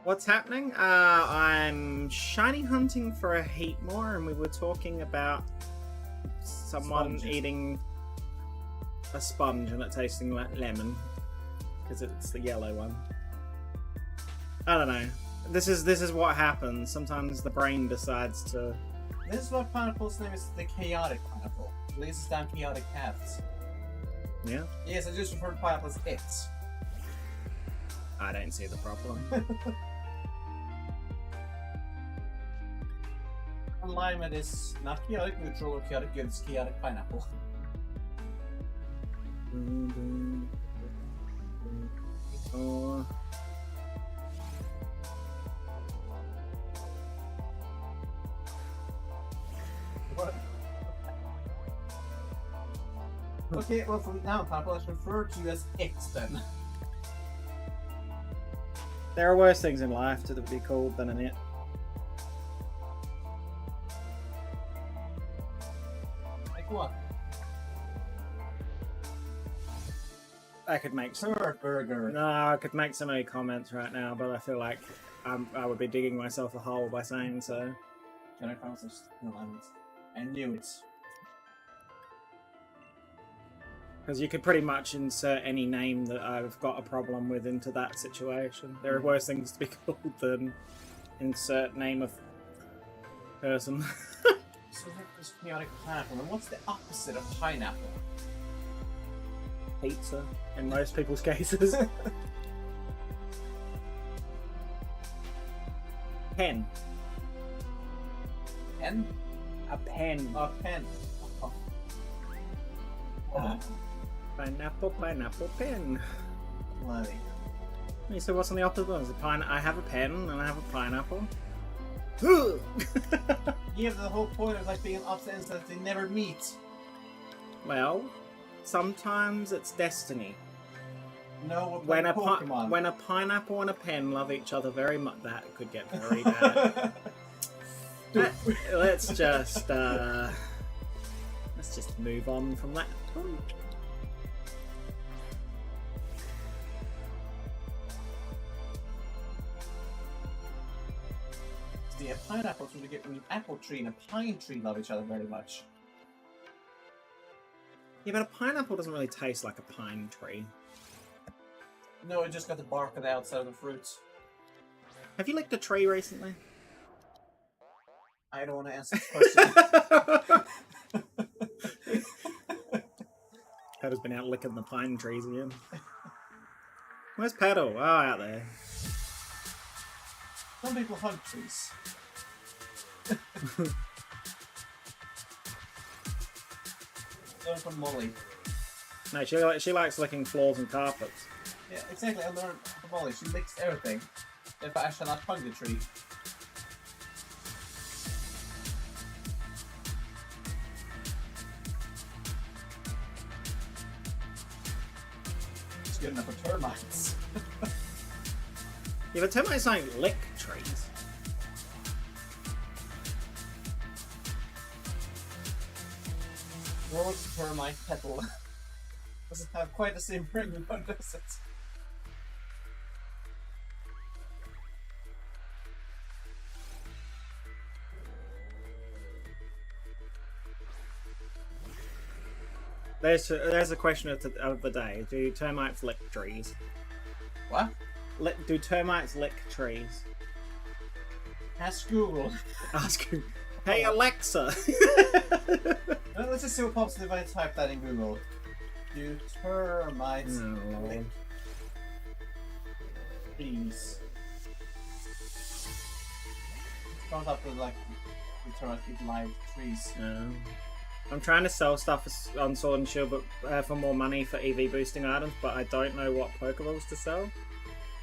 Speaker 1: What's happening? I'm shiny hunting for a Heatmor, and we were talking about someone
Speaker 2: Sponges.
Speaker 1: eating a sponge and it tasting like lemon because it's the yellow one. I don't know. This is what happens. Sometimes the brain decides to.
Speaker 2: This is why pineapple's name is the chaotic pineapple. At least it's down chaotic cats.
Speaker 1: Yeah,
Speaker 2: Yes, I just refer to pineapple as it.
Speaker 1: I don't see the problem.
Speaker 2: Alignment is not chaotic neutral or chaotic good, it's chaotic pineapple.
Speaker 1: Oh.
Speaker 2: What? Okay, well from now on, pineapple, let's refer to you as it then.
Speaker 1: There are worse things in life to be called than an it.
Speaker 2: Like what?
Speaker 1: I could make
Speaker 2: Turd burger.
Speaker 1: No, I could make so many comments right now, but I feel like I would be digging myself a hole by saying so.
Speaker 2: Chaotic pineapple is alignment. I knew it.
Speaker 1: Because you could pretty much insert any name that I've got a problem with into that situation. There are worse things to be called than insert name of person.
Speaker 2: So there's chaotic pineapple, and what's the opposite of pineapple?
Speaker 1: Pizza, in most people's cases. Pen.
Speaker 2: Pen?
Speaker 1: A pen.
Speaker 2: A pen. Oh. Oh.
Speaker 1: Pineapple, pineapple, pen.
Speaker 2: Bloody.
Speaker 1: You said what's on the opposite one? Is it pine? I have a pen and I have a pineapple.
Speaker 2: Yeah, the whole point of like being opposite is that they never meet.
Speaker 1: Well, sometimes it's destiny.
Speaker 2: No,
Speaker 1: When a
Speaker 2: Pokemon.
Speaker 1: when a pineapple and a pen love each other very much, that could get very bad. Let's just move on from that.
Speaker 2: Yeah, pineapples when you get when an apple tree and a pine tree love each other very much.
Speaker 1: Yeah, but a pineapple doesn't really taste like a pine tree.
Speaker 2: No, it just got the bark on the outside of the fruits.
Speaker 1: Have you licked a tree recently?
Speaker 2: I don't want to answer this question.
Speaker 1: Paddle's been out licking the pine trees again. Where's Paddle? Oh, out there.
Speaker 2: Some people hunt trees. Learn from Molly.
Speaker 1: No, she likes licking floors and carpets.
Speaker 2: Yeah, exactly. I learned from Molly. She licks everything. Therefore, I shall not hug the tree. It's good enough for termites.
Speaker 1: Yeah, but termites don't lick trees.
Speaker 2: Rose termite petal. Doesn't have quite the same ring, but does it?
Speaker 1: There's a question of the day. Do termites lick trees?
Speaker 2: What?
Speaker 1: Do termites lick trees?
Speaker 2: Ask Google.
Speaker 1: Ask him. Hey Alexa!
Speaker 2: Let's just see what pops up if I type that in Google. Do termites lick trees? It comes up with like the termites eat live trees.
Speaker 1: I'm trying to sell stuff on Sword and Shield but, for more money for EV boosting items, but I don't know what Pokeballs to sell.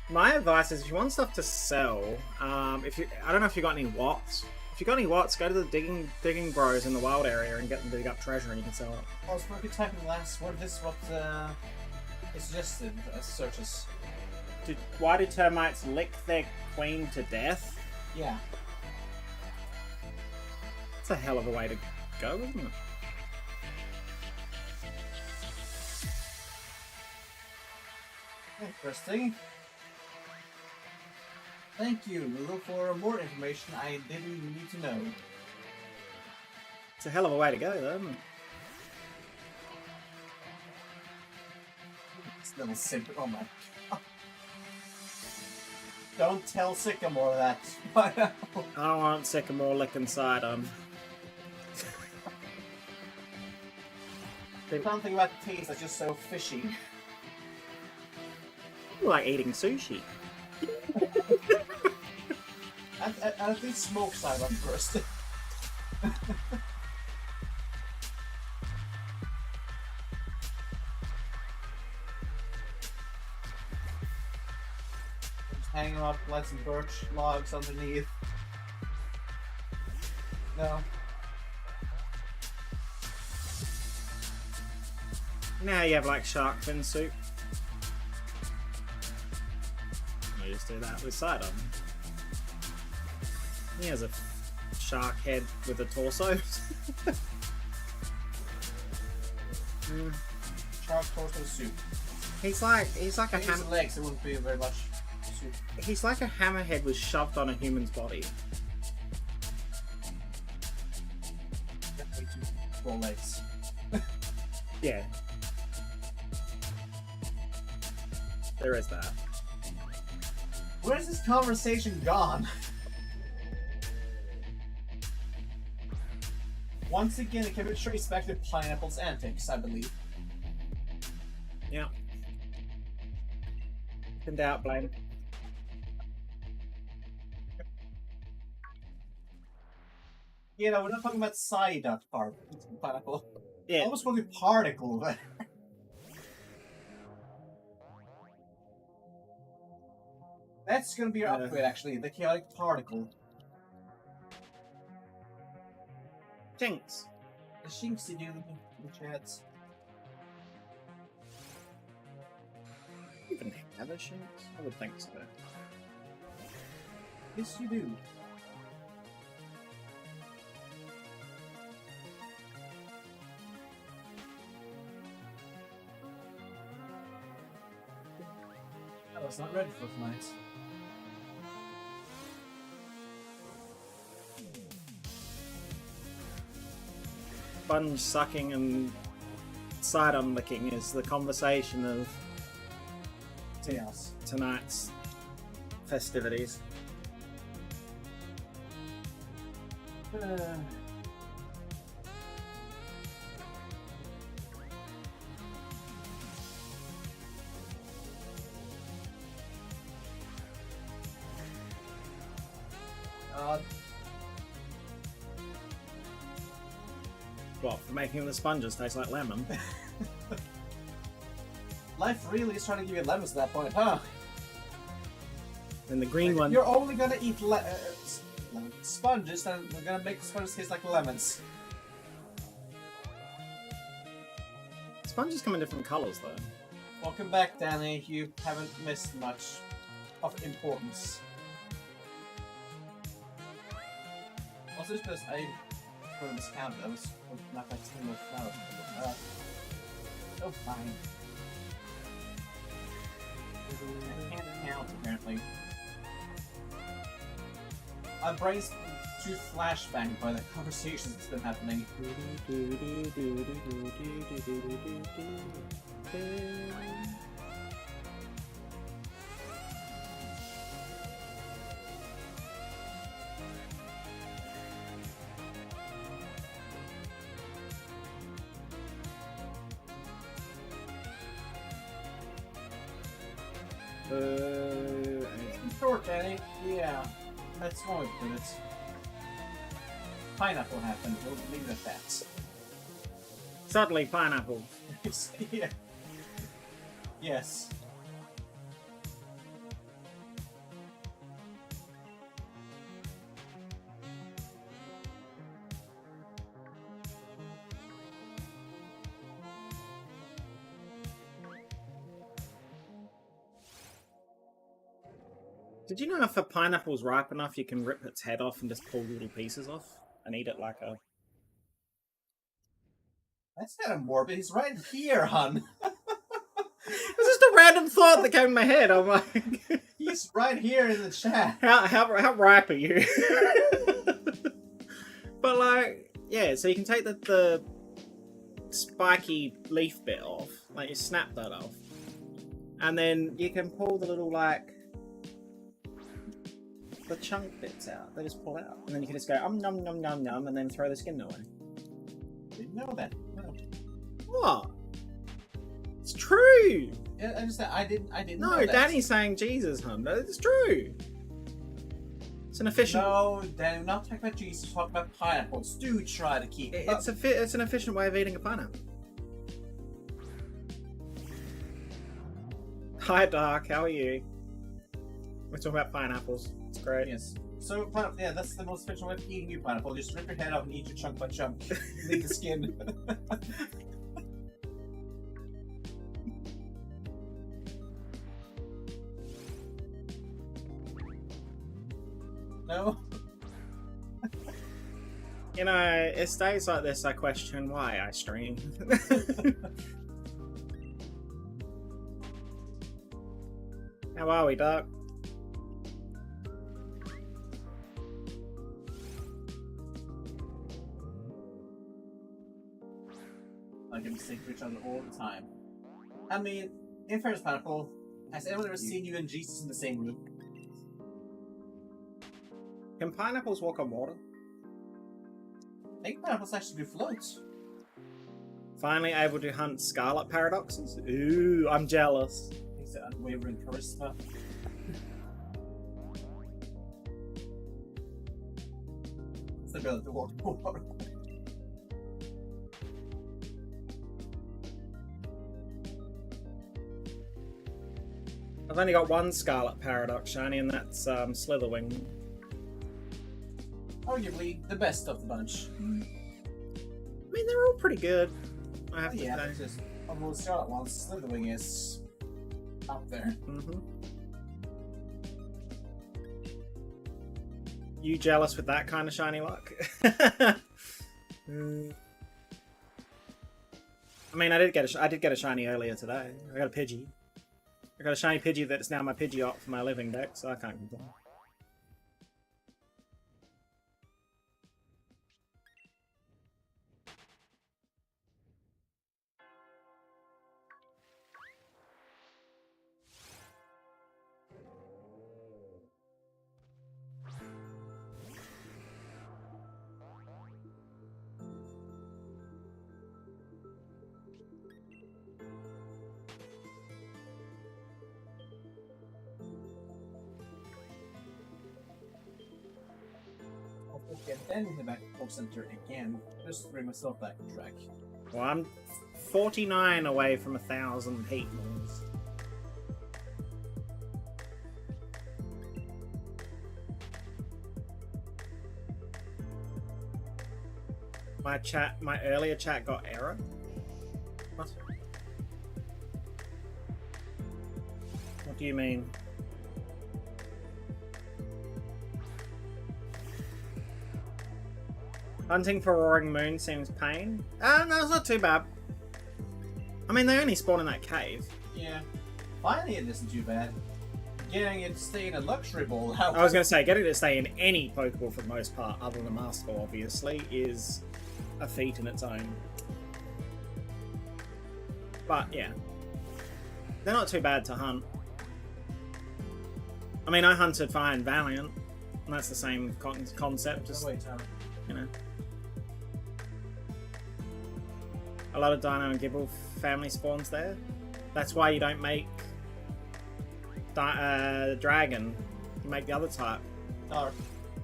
Speaker 1: My advice is if you want stuff to sell, I don't know if you got any watts If you got any watts, go to the digging bros in the wild area and get them to dig up treasure, and you can sell it.
Speaker 2: I was maybe typing last word. This is what it suggested as searches.
Speaker 1: Why do termites lick their queen to death?
Speaker 2: Yeah.
Speaker 1: That's a hell of a way to go, isn't it?
Speaker 2: Interesting. Thank you. We'll look for more information I didn't need to know.
Speaker 1: It's a hell of a way to go, though, isn't it?
Speaker 2: This little simp. Oh my god. Don't tell Sycamore that.
Speaker 1: I don't want Sycamore licking Sidon.
Speaker 2: Something about the taste that's just so fishy.
Speaker 1: Like eating sushi.
Speaker 2: At least smoke Sidon first. Just hanging up, light some birch logs underneath. No.
Speaker 1: Now you have like shark fin soup. I just do that with Sidon. He has a shark head with a torso.
Speaker 2: Shark torso soup.
Speaker 1: He's like a
Speaker 2: His
Speaker 1: ham.
Speaker 2: legs, it wouldn't be very much soup.
Speaker 1: He's like a hammerhead was shoved on a human's body.
Speaker 2: Way too small legs.
Speaker 1: Yeah. There is that.
Speaker 2: Where's this conversation gone? Once again, it can be traced back to Pineapple's antics, I believe.
Speaker 1: Yeah. In doubt, blame.
Speaker 2: You know, we're not talking about side part. Pineapple.
Speaker 1: Yeah.
Speaker 2: Almost want to be particle. That's gonna be your upgrade, actually. The chaotic particle.
Speaker 1: Jinx.
Speaker 2: The Shinxy do the chats.
Speaker 1: Even have a Jinx? I would think so.
Speaker 2: Yes, you do. I was not ready for tonight.
Speaker 1: Sponge sucking and Sidon licking is the conversation of
Speaker 2: Chaos.
Speaker 1: tonight's festivities. What, for making the sponges taste like lemon?
Speaker 2: Life really is trying to give you lemons at that point, huh?
Speaker 1: And the green one.
Speaker 2: You're only gonna eat sponges, and we're gonna make the sponges taste like lemons.
Speaker 1: Sponges come in different colours though.
Speaker 2: Welcome back, Danny. You haven't missed much of importance. Also, just because I put in this count, I was not that team of flowers. So fine. I can't count, apparently. My brain's too flashbanged by the conversations that's been happening. Short, Danny. Yeah, that's one way to put it. Pineapple happened. We'll leave it at that.
Speaker 1: Suddenly, pineapple.
Speaker 2: Yeah. Yes.
Speaker 1: Did you know if a pineapple's ripe enough, you can rip its head off and just pull little pieces off and eat it like a...
Speaker 2: That's kind of morbid. He's right here, hun.
Speaker 1: It's just a random thought that came in my head. I'm like...
Speaker 2: He's right here in the chat.
Speaker 1: How ripe are you? But like, yeah, so you can take the spiky leaf bit off, like you snap that off, and then you can pull the little like the chunk bits out. They just pull out, and then you can just go nom nom nom nom, and then throw the skin away.
Speaker 2: Didn't know that. No.
Speaker 1: What? It's true.
Speaker 2: Yeah, I didn't
Speaker 1: No,
Speaker 2: know that.
Speaker 1: Danny's saying Jesus, hun. It's true. It's an efficient.
Speaker 2: No, Danny, we're not talking about Jesus. We're talking about pineapples. Do try to keep.
Speaker 1: It's an efficient way of eating a pineapple. Hi, Dark. How are you? We're talking about pineapples. It's great.
Speaker 2: Yes. So, yeah, that's the most efficient way of eating your pineapple. Just rip your head off and eat your chunk by chunk. Leave the skin. No?
Speaker 1: You know, it's days like this I question why I stream. How are we, Dark?
Speaker 2: I can sync to each other all the time. I mean, in fairness, Pineapple, has anyone ever seen you and Jesus in the same room?
Speaker 1: Can pineapples walk on water?
Speaker 2: I think pineapples actually do floats.
Speaker 1: Finally able to hunt scarlet paradoxes? Ooh, I'm jealous.
Speaker 2: He's the unwavering charisma. It's the ability to walk on water.
Speaker 1: I've only got one scarlet paradox shiny, and that's Slitherwing.
Speaker 2: Arguably the best of the bunch.
Speaker 1: I mean, they're all pretty good. I have to
Speaker 2: Yeah,
Speaker 1: say.
Speaker 2: it's just of those Scarlet ones, Slitherwing is up there.
Speaker 1: Mm-hmm. You jealous with that kind of shiny luck? I mean, I did get a shiny earlier today. I got a Pidgey. I got a shiny Pidgey that's now my Pidgeot for my living deck, so I can't complain.
Speaker 2: Okay, then head back to Pop Center again, just to bring myself back on track.
Speaker 1: Well, I'm 49 away from 1,000 Heatmors. My earlier chat got error. What? What do you mean? Hunting for Roaring Moon seems pain. No, it's not too bad. I mean, they only spawn in that cave.
Speaker 2: Yeah. Finally, it isn't too bad. Getting it to stay in a luxury bowl, however.
Speaker 1: I was going to say, getting it to stay in any Pokeball for the most part, other than Master Ball, obviously, is a feat in its own. But, yeah. They're not too bad to hunt. I mean, I hunted Fire and Valiant, and that's the same concept, just,
Speaker 2: wait, Tyler.
Speaker 1: you know. A lot of Dino and Gibble family spawns there. That's why you don't make Dragon. You make the other type.
Speaker 2: Dark,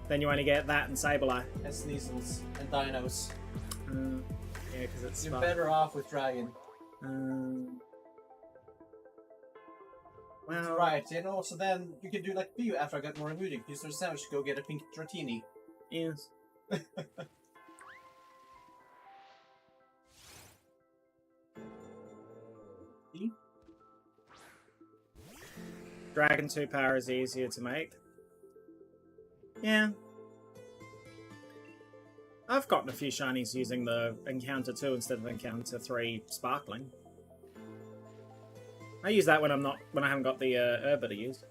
Speaker 1: Then you only get that and Sableye.
Speaker 2: and Sneasels, and Dinos.
Speaker 1: Yeah, because it's
Speaker 2: You're
Speaker 1: fun.
Speaker 2: better off with Dragon.
Speaker 1: Well,
Speaker 2: Right, and also then you can do like Bio after I got more immunity. Use their sandwich to go get a pink Dratini.
Speaker 1: yes. Dragon 2 power is easier to make. Yeah. I've gotten a few shinies using the Encounter 2 instead of Encounter 3 Sparkling. I use that when I haven't got the Herba to use.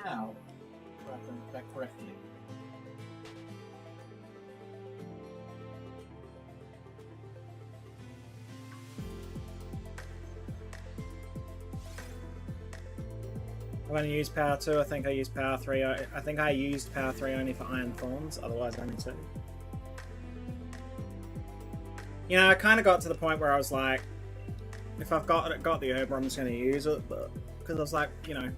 Speaker 2: Now, wrap them back correctly.
Speaker 1: I'm going to use Power 2, I think I used Power 3. I think I used Power 3 only for Iron Thorns, otherwise only 2. You know, I kind of got to the point where I was like, if I've got the herb, I'm just going to use it, but because I was like, you know,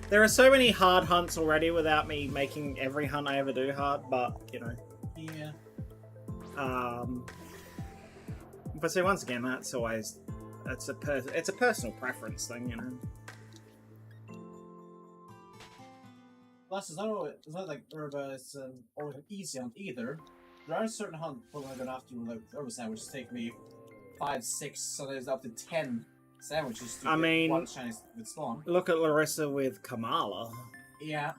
Speaker 1: there are so many hard hunts already without me making every hunt I ever do hard, but, you know.
Speaker 2: Yeah.
Speaker 1: But see, once again, that's always... it's a personal preference thing, you know.
Speaker 2: Plus, it's not like Herba is always an easy hunt either. There are certain hunts when I go after you, like Herba sandwiches take me 5, 6, sometimes up to 10 sandwiches to get one shiny with spawn.
Speaker 1: Look at Larissa with Kamala.
Speaker 2: Yeah.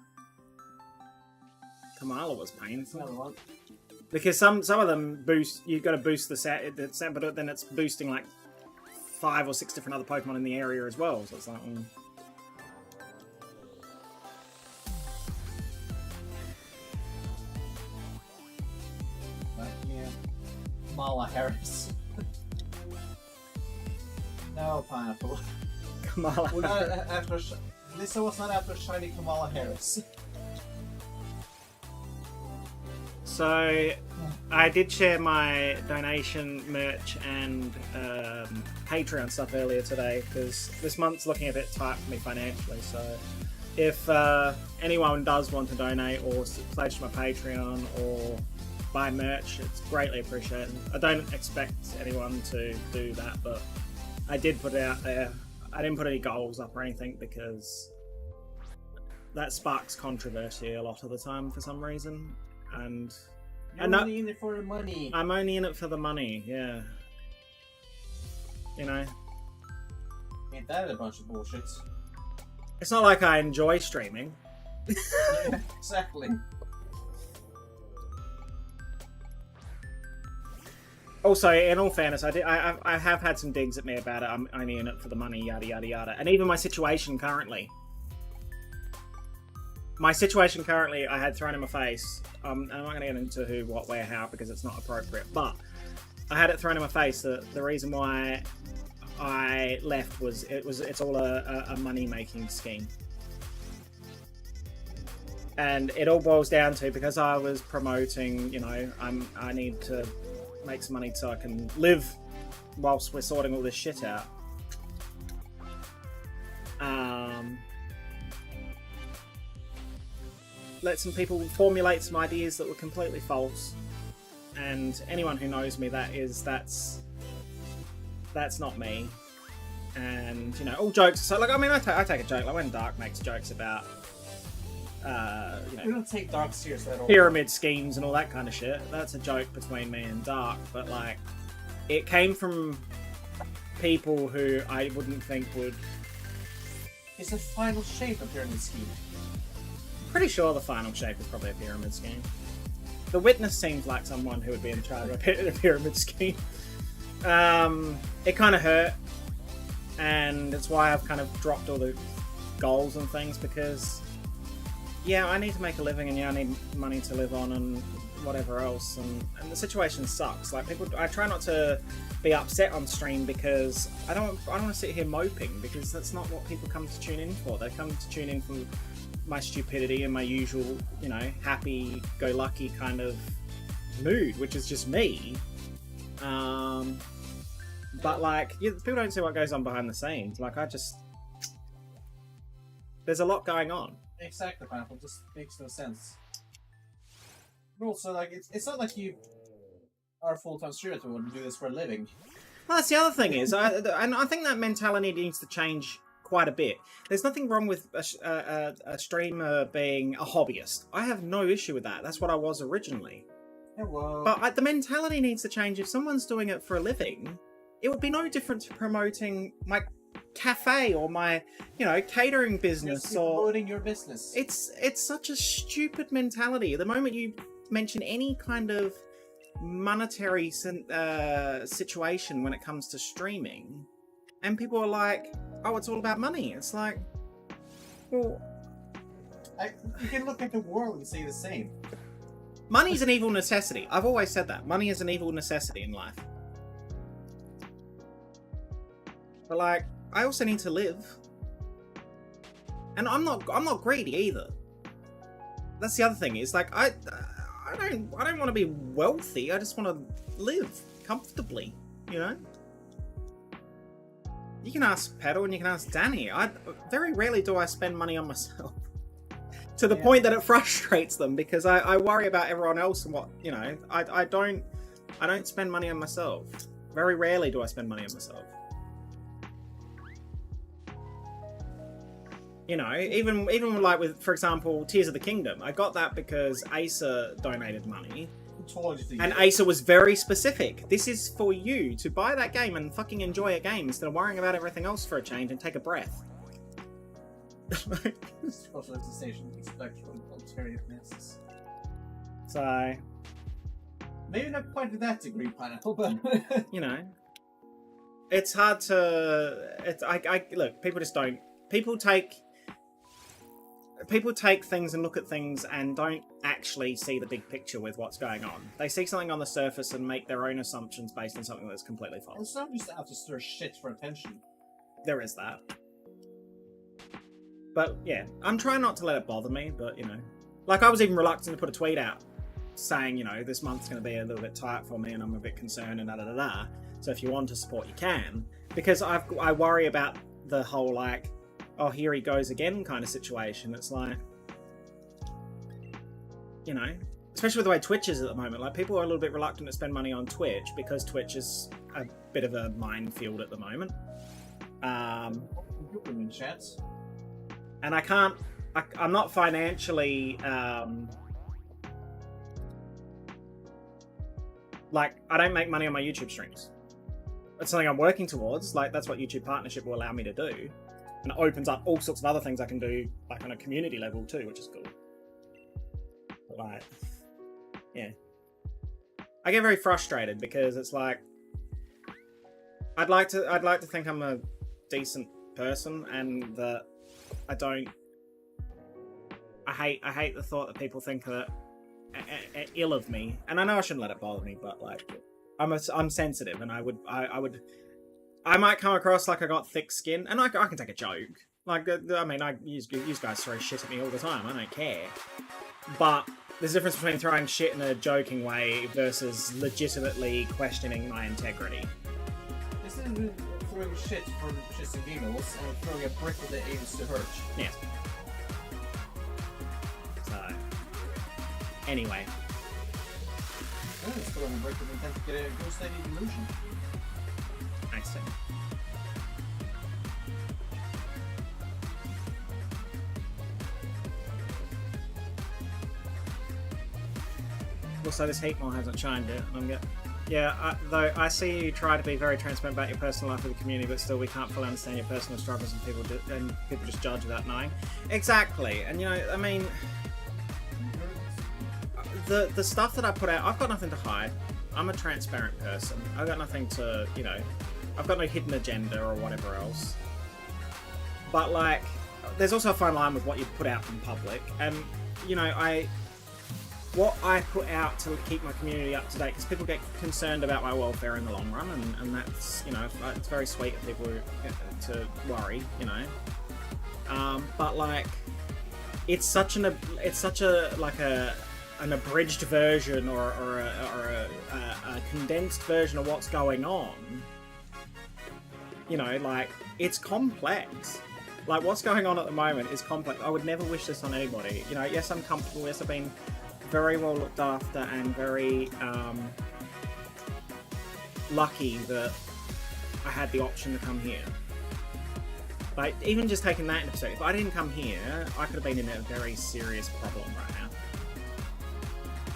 Speaker 1: Kamala was painful.
Speaker 2: Another one.
Speaker 1: Because some of them boost, you've got to boost the set, but then it's boosting like 5 or 6 different other Pokemon in the area as well, so it's like...
Speaker 2: Yeah. Kamala Harris. No pineapple.
Speaker 1: Kamala
Speaker 2: We're not after Lisa was not after shiny Kamala Harris.
Speaker 1: So, I did share my donation, merch, and Patreon stuff earlier today, because this month's looking a bit tight for me financially, so if anyone does want to donate or pledge to my Patreon or buy merch, it's greatly appreciated. I don't expect anyone to do that, but I did put it out there. I didn't put any goals up or anything, because that sparks controversy a lot of the time for some reason. And
Speaker 2: You're only in it for the money.
Speaker 1: I'm only in it for the money, yeah. You know?
Speaker 2: Ain't that a bunch of bullshit?
Speaker 1: It's not like I enjoy streaming.
Speaker 2: Yeah, exactly.
Speaker 1: Also, in all fairness, I have had some digs at me about it. I'm only in it for the money, yada yada yada. And even my situation currently. I had thrown in my face. I'm not going to get into who, what, where, how, because it's not appropriate. But I had it thrown in my face that the reason why I left was it's all a money-making scheme. And it all boils down to, because I was promoting, you know, I need to make some money so I can live whilst we're sorting all this shit out. Let some people formulate some ideas that were completely false, and anyone who knows me, that's not me. And you know, all jokes. So like, I mean, I take a joke like when Dark makes jokes about you know,
Speaker 2: We don't take Dark seriously at all.
Speaker 1: pyramid schemes and all that kind of shit. That's a joke between me and Dark, but like, it came from people who I wouldn't think would.
Speaker 2: It's a final shape of pyramid scheme.
Speaker 1: Pretty sure the final shape is probably a pyramid scheme. The Witness seems like someone who would be in charge of a pyramid scheme. It kind of hurt, and it's why I've kind of dropped all the goals and things, because yeah, I need to make a living, and yeah, I need money to live on and whatever else, and the situation sucks. Like, people, I try not to be upset on stream because I don't want to sit here moping, because that's not what people come to tune in for. They come to tune in for my stupidity and my usual, you know, happy-go-lucky kind of mood, which is just me. But like, people don't see what goes on behind the scenes. Like, there's a lot going on.
Speaker 2: Exactly, pineapple. Just makes no sense. But also, like, it's not like you are a full-time streamer to do this for a living.
Speaker 1: Well, that's the other thing is, I think that mentality needs to change quite a bit. There's nothing wrong with a streamer being a hobbyist. I have no issue with that. That's what I was originally.
Speaker 2: Yeah, well...
Speaker 1: But the mentality needs to change. If someone's doing it for a living, it would be no different to promoting my cafe or my, you know, catering business or
Speaker 2: promoting your business.
Speaker 1: It's such a stupid mentality. The moment you mention any kind of monetary situation when it comes to streaming, and people are like, oh, it's all about money. It's like, well,
Speaker 2: you can look at the world and say the same.
Speaker 1: Money's an evil necessity. I've always said that. Money is an evil necessity in life. But like, I also need to live. And I'm not greedy either. That's the other thing. Is like I don't want to be wealthy. I just want to live comfortably, you know? You can ask Pedal and you can ask Danny. Very rarely do I spend money on myself. To the point that it frustrates them because I worry about everyone else and what, you know, I don't spend money on myself. Very rarely do I spend money on myself. You know, even like with, for example, Tears of the Kingdom, I got that because Acer donated money. And Acer was very specific. This is for you to buy that game and fucking enjoy a game instead of worrying about everything else for a change and take a breath.
Speaker 2: Social sensation spectrum ulterior masses.
Speaker 1: So
Speaker 2: maybe not quite to that degree, Pineapple, but
Speaker 1: you know, it's hard to. Look. People just don't. People take things and look at things and don't actually see the big picture with what's going on. They see something on the surface and make their own assumptions based on something that's completely false.
Speaker 2: It's not just out to stir shit for attention.
Speaker 1: There is that. But yeah, I'm trying not to let it bother me, but you know. Like, I was even reluctant to put a tweet out saying, you know, this month's going to be a little bit tight for me and I'm a bit concerned and da-da-da-da. So if you want to support, you can. Because I worry about the whole, like, oh, here he goes again kind of situation. It's like, you know, especially with the way Twitch is at the moment. Like, people are a little bit reluctant to spend money on Twitch because Twitch is a bit of a minefield at the moment. And I'm not financially, like, I don't make money on my YouTube streams. That's something I'm working towards. Like, that's what YouTube Partnership will allow me to do. And it opens up all sorts of other things I can do, like, on a community level too, which is cool. But, like, yeah. I get very frustrated because it's like, I'd like to think I'm a decent person and that I hate the thought that people think that ill of me, and I know I shouldn't let it bother me, but like, I'm sensitive, and I might come across like I got thick skin, and I can take a joke. Like, I mean, you guys throw shit at me all the time. I don't care, but there's a difference between throwing shit in a joking way versus legitimately questioning my integrity.
Speaker 2: This isn't throwing shit for shits and giggles, and throwing a brick that aims to hurt.
Speaker 1: Yeah. Anyway.
Speaker 2: I'm just throwing a brick with intent to get a ghost ID illusion.
Speaker 1: Nice thing. Also, this Heatmor hasn't chimed yet. Though I see you try to be very transparent about your personal life with the community, but still we can't fully understand your personal struggles, and people just judge without knowing. Exactly, and you know, I mean, the stuff that I put out, I've got nothing to hide. I'm a transparent person. I've got nothing to, you know, I've got no hidden agenda or whatever else. But like, there's also a fine line with what you put out in public, and you know, what I put out to keep my community up to date, because people get concerned about my welfare in the long run, and that's, you know, it's very sweet of people to worry, you know. But like, it's such an abridged version or a condensed version of what's going on. You know, like, it's complex. Like, what's going on at the moment is complex. I would never wish this on anybody. You know, yes, I'm comfortable. Yes, I've been very well looked after and very lucky that I had the option to come here. Like, even just taking that into perspective, if I didn't come here, I could have been in a very serious problem right now.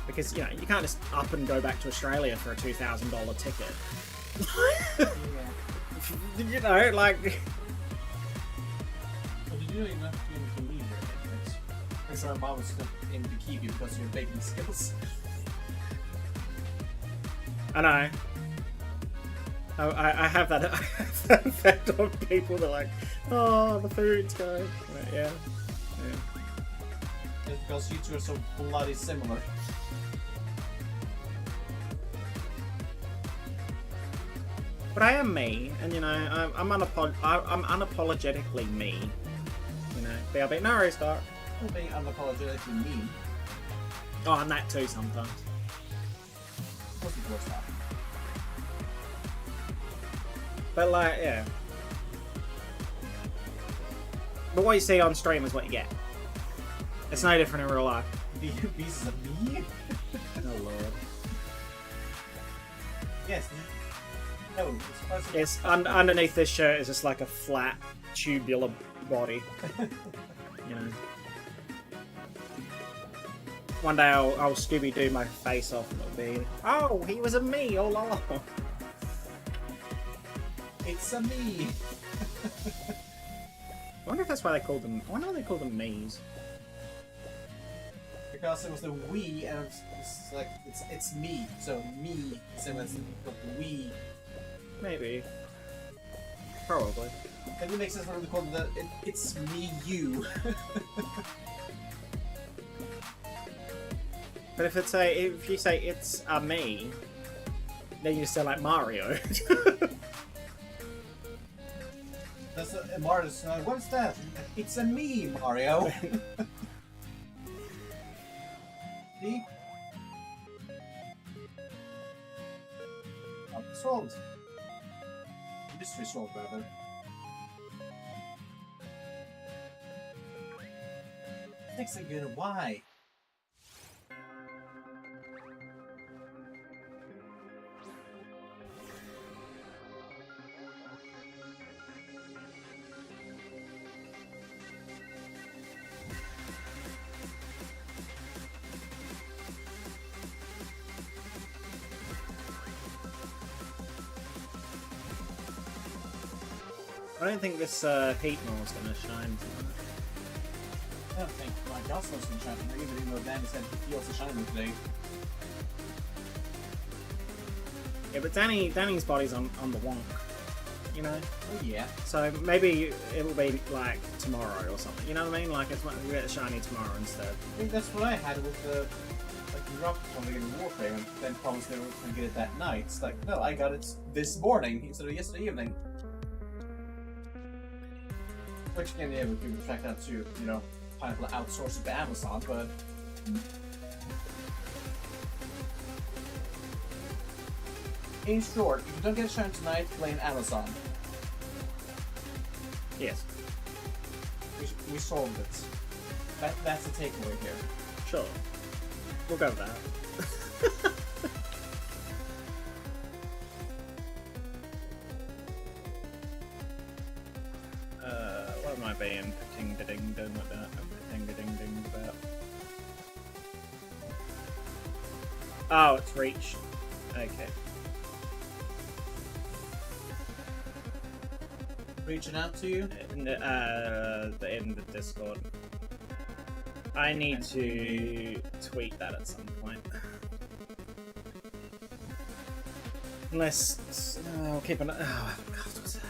Speaker 1: Because, you know, you can't just up and go back to Australia for a $2,000 ticket. You know, like...
Speaker 2: But you don't even have to leave here. Because our mom was aiming to keep you because of your baking skills.
Speaker 1: I know. I have that effect on people. They're like, oh, the food's good. But yeah.
Speaker 2: It's because you two are so bloody similar.
Speaker 1: But I am me, and you know, I'm unapologetically me. You know, BRB, no worries, Doc.
Speaker 2: I'm being unapologetically mean.
Speaker 1: Oh, and that too sometimes.
Speaker 2: What's the worst time?
Speaker 1: But like, yeah. But what you see on stream is what you get. It's no different in real life.
Speaker 2: Beaz is a me?
Speaker 1: Oh lord.
Speaker 2: Yes. No,
Speaker 1: Yes, underneath this shirt is just like a flat, tubular body. You know. One day I'll Scooby-Doo my face off and it'll be, oh, he was a me all along.
Speaker 2: It's a me.
Speaker 1: I wonder if that's why they called them. I wonder why they called them me's.
Speaker 2: Because it was the we, and it's like it's me. So me, so it's got the we.
Speaker 1: Maybe. Probably.
Speaker 2: And it makes sense when they call it it's me you.
Speaker 1: But if you say it's a me, then you just sound like Mario.
Speaker 2: That's Mario's what's that? It's a me, Mario. See? Solved. Mystery solved, rather. Thanks again, why?
Speaker 1: I don't think this Heatmor is going to shine tonight.
Speaker 2: I don't think my Gossel's been shining, even though Danny said he also shining today.
Speaker 1: Yeah, but Danny's body's on the wonk, you know?
Speaker 2: Oh yeah.
Speaker 1: So maybe it'll be like tomorrow or something, you know what I mean? Like it's we get a shiny tomorrow instead.
Speaker 2: I think that's what I had with the rock when they get in Warframe and then promised they were going to get it that night. It's like, no, I got it this morning instead of yesterday evening. Which again, yeah, we could track that to, you know, Pineapple outsource it to Amazon, but... In short, if you don't get a shine tonight, blame Amazon.
Speaker 1: Yes.
Speaker 2: We solved it. That's the takeaway here.
Speaker 1: Sure. We'll go with that. What am I being ting-da-ding-ding about? Ting-da-ding-ding about? Oh, it's reached. Okay.
Speaker 2: Reaching out to you?
Speaker 1: In the Discord. I need to tweet that at some point. Unless I'll keep an. Oh God, what's that?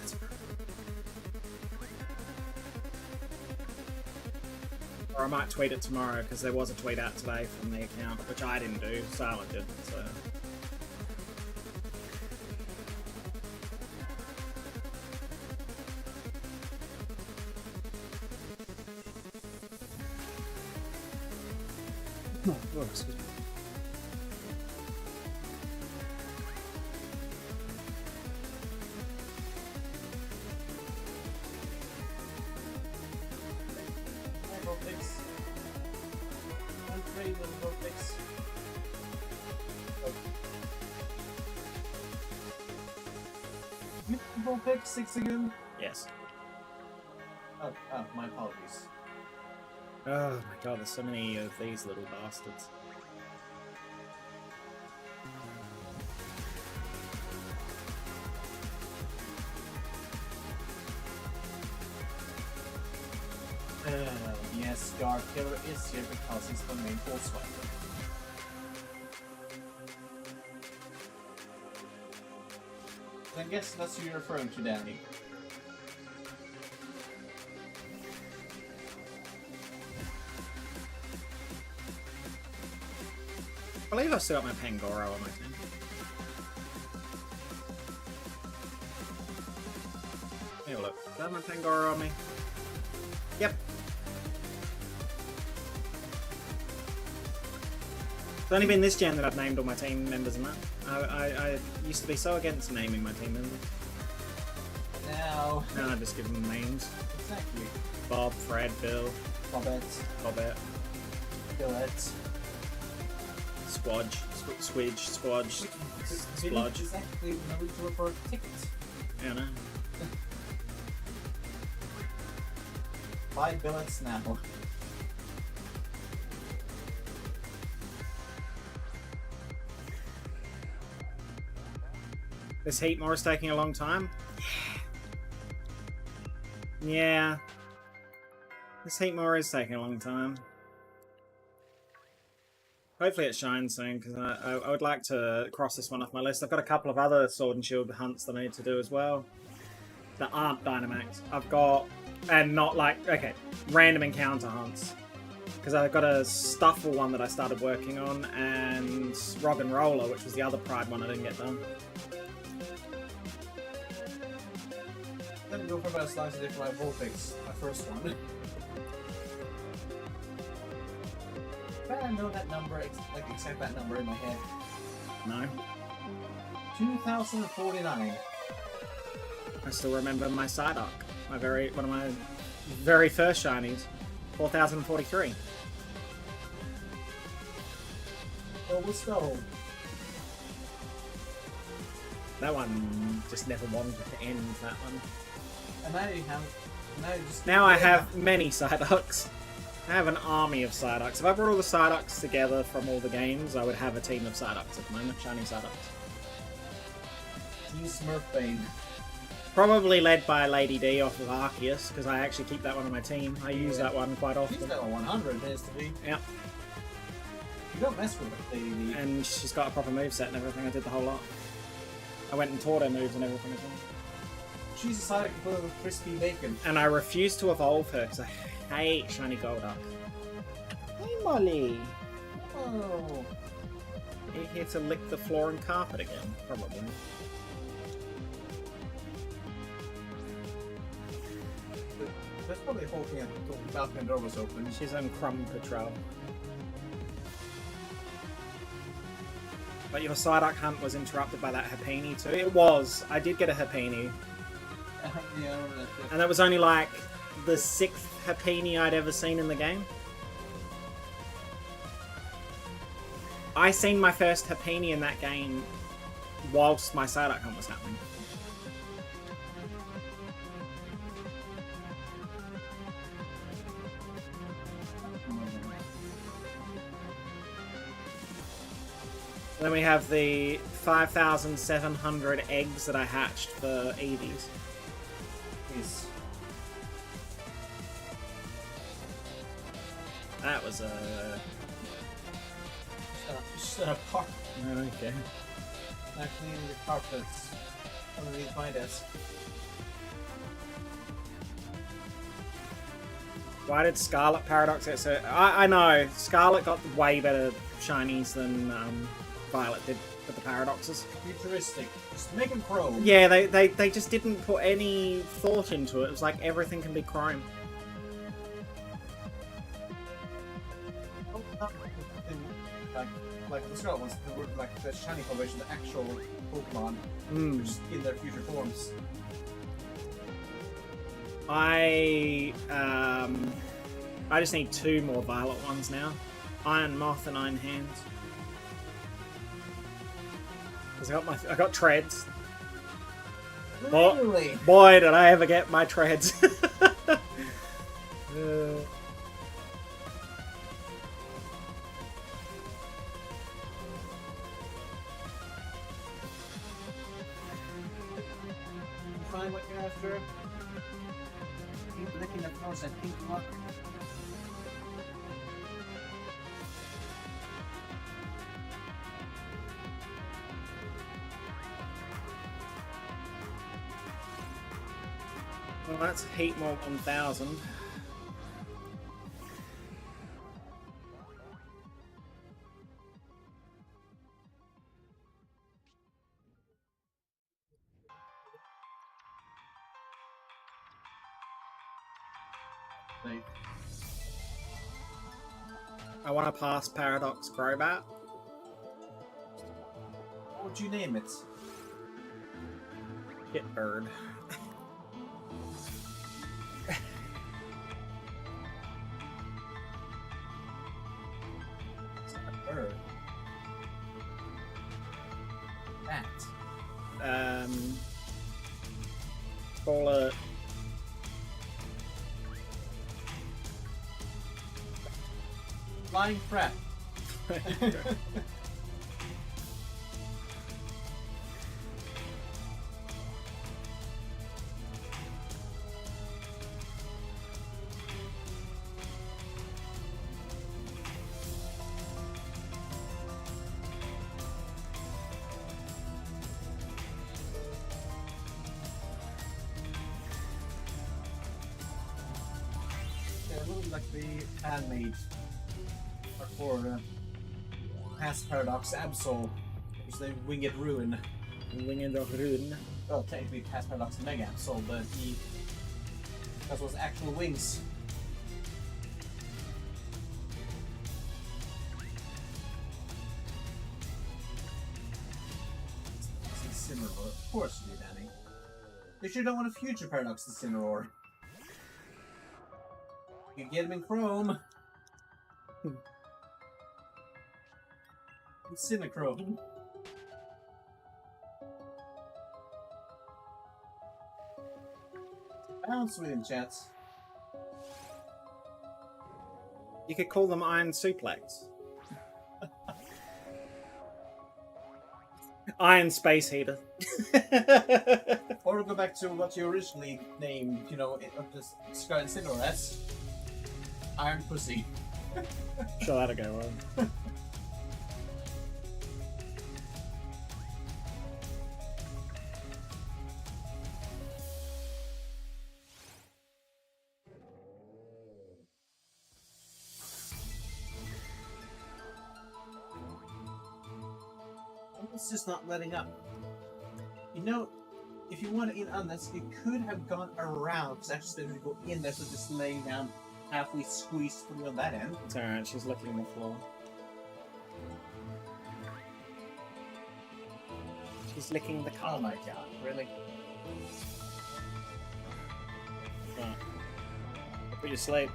Speaker 1: Or I might tweet it tomorrow because there was a tweet out today from the account, which I didn't do. Silent did. So. Oh, excuse me.
Speaker 2: Mythical pick 6 again?
Speaker 1: Yes.
Speaker 2: Oh, my apologies.
Speaker 1: Oh my god, there's so many of these little bastards.
Speaker 2: Yes, Guard Killer is here because he's the main boss fighter. I guess that's who you're referring to, Danny.
Speaker 1: I believe I've still got my Pangoro on my team. Hey, look. Do I have my Pangoro on me? Yep. It's only been this gen that I've named all my team members and that. I used to be so against naming my team members.
Speaker 2: Now
Speaker 1: Now I just give them names.
Speaker 2: exactly.
Speaker 1: Bob, Fred, Bill,
Speaker 2: Bobbett,
Speaker 1: Bobbett,
Speaker 2: Billet.
Speaker 1: Squodge, Squidge, Squodge, Splodge.
Speaker 2: Exactly remember to refer to tickets.
Speaker 1: I don't know.
Speaker 2: Buy billets now.
Speaker 1: This Heatmor is taking a long time. Yeah. This Heatmor is taking a long time. Hopefully it shines soon, because I would like to cross this one off my list. I've got a couple of other Sword and Shield hunts that I need to do as well. That aren't Dynamax. I've got... And not like... Okay. Random encounter hunts. Because I've got a Stuffle one that I started working on, and Rock and Roller, which was the other Pride one I didn't get done.
Speaker 2: Let me go for about slightly different Vulpix, my first one. But I know that number, like exact that number in my head.
Speaker 1: No.
Speaker 2: 2049.
Speaker 1: I still remember my Psyduck. One of my very first shinies. 4043.
Speaker 2: Well, let's go.
Speaker 1: That one just never wanted to end, that one.
Speaker 2: And now you have...
Speaker 1: Now I have many Psyducks. I have an army of Psyducks. If I brought all the Psyducks together from all the games, I would have a team of Psyducks at the moment. Shiny Psyducks.
Speaker 2: Team Smurfbane.
Speaker 1: Probably led by Lady D off of Arceus, because I actually keep that one on my team. I use that one quite often.
Speaker 2: She's got a 100, has to be.
Speaker 1: Yep.
Speaker 2: You don't mess with Lady D.
Speaker 1: And she's got a proper moveset and everything. I did the whole lot. I went and taught her moves and everything as well.
Speaker 2: She's decided to put with crispy bacon.
Speaker 1: And I refuse to evolve her, because I hate shiny Golduck. Hey, Molly!
Speaker 2: Oh.
Speaker 1: Are you here to lick the floor and carpet again? Probably.
Speaker 2: That's probably hoping that the balcony door was open.
Speaker 1: She's on Crumb Patrol. But your Psyduck hunt was interrupted by that Happiny too. It was. I did get a Happiny.
Speaker 2: Yeah, I remember that.
Speaker 1: And that was only like the 6th Happiny I'd ever seen in the game. I seen my first Happiny in that game whilst my Psyduck hunt was happening. Then we have the 5,700 eggs that I hatched for Eevees.
Speaker 2: Yes.
Speaker 1: That was a...
Speaker 2: Just a park.
Speaker 1: Okay.
Speaker 2: Not cleaning the carpets underneath my desk.
Speaker 1: Why did Scarlet Paradox get so... I know, Scarlet got way better shinies than Violet did with the Paradoxes.
Speaker 2: Futuristic. Just make them chrome.
Speaker 1: Yeah, they just didn't put any thought into it. It was like everything can be chrome.
Speaker 2: Like the Scarlet ones, they were like the shiny coloration, the actual Pokemon, just in their future forms.
Speaker 1: I just need 2 more Violet ones now. Iron Moth and Iron Hands. Because I got treads.
Speaker 2: Really?
Speaker 1: Boy, did I ever get my treads.
Speaker 2: peanut nose and pink luck.
Speaker 1: Well, that's Heatmor 1000.
Speaker 2: Like,
Speaker 1: I want to pass Paradox Crobat.
Speaker 2: what would you name it?
Speaker 1: Hitbird.
Speaker 2: It's not a bird. Bat.
Speaker 1: Call it.
Speaker 2: Flying crap. Yeah, a little like the handmade hardcore past paradox Absol, which is the Winged Ruin.
Speaker 1: Winged Rune.
Speaker 2: Well, technically past paradox Mega Absol, but that was actual wings. Incineroar, of course you do, Danny. You sure don't want a future paradox Incineroar. You can get him in Chrome. Cinechrome. Bounce with him, chats.
Speaker 1: You could call them Iron Suplex. Iron Space Heater.
Speaker 2: Or go back to what you originally named, you know, just Sky Incineroar as Iron Pussy.
Speaker 1: Sure, that'll go well.
Speaker 2: It's just not letting up. You know, if you want to in on this, you could have gone around, because actually they would go in there, so just laying down halfway squeezed through on that end.
Speaker 1: It's alright, she's looking on the floor. She's licking the
Speaker 2: Oh
Speaker 1: carpet.
Speaker 2: my god, really?
Speaker 1: Right. Put you to sleep.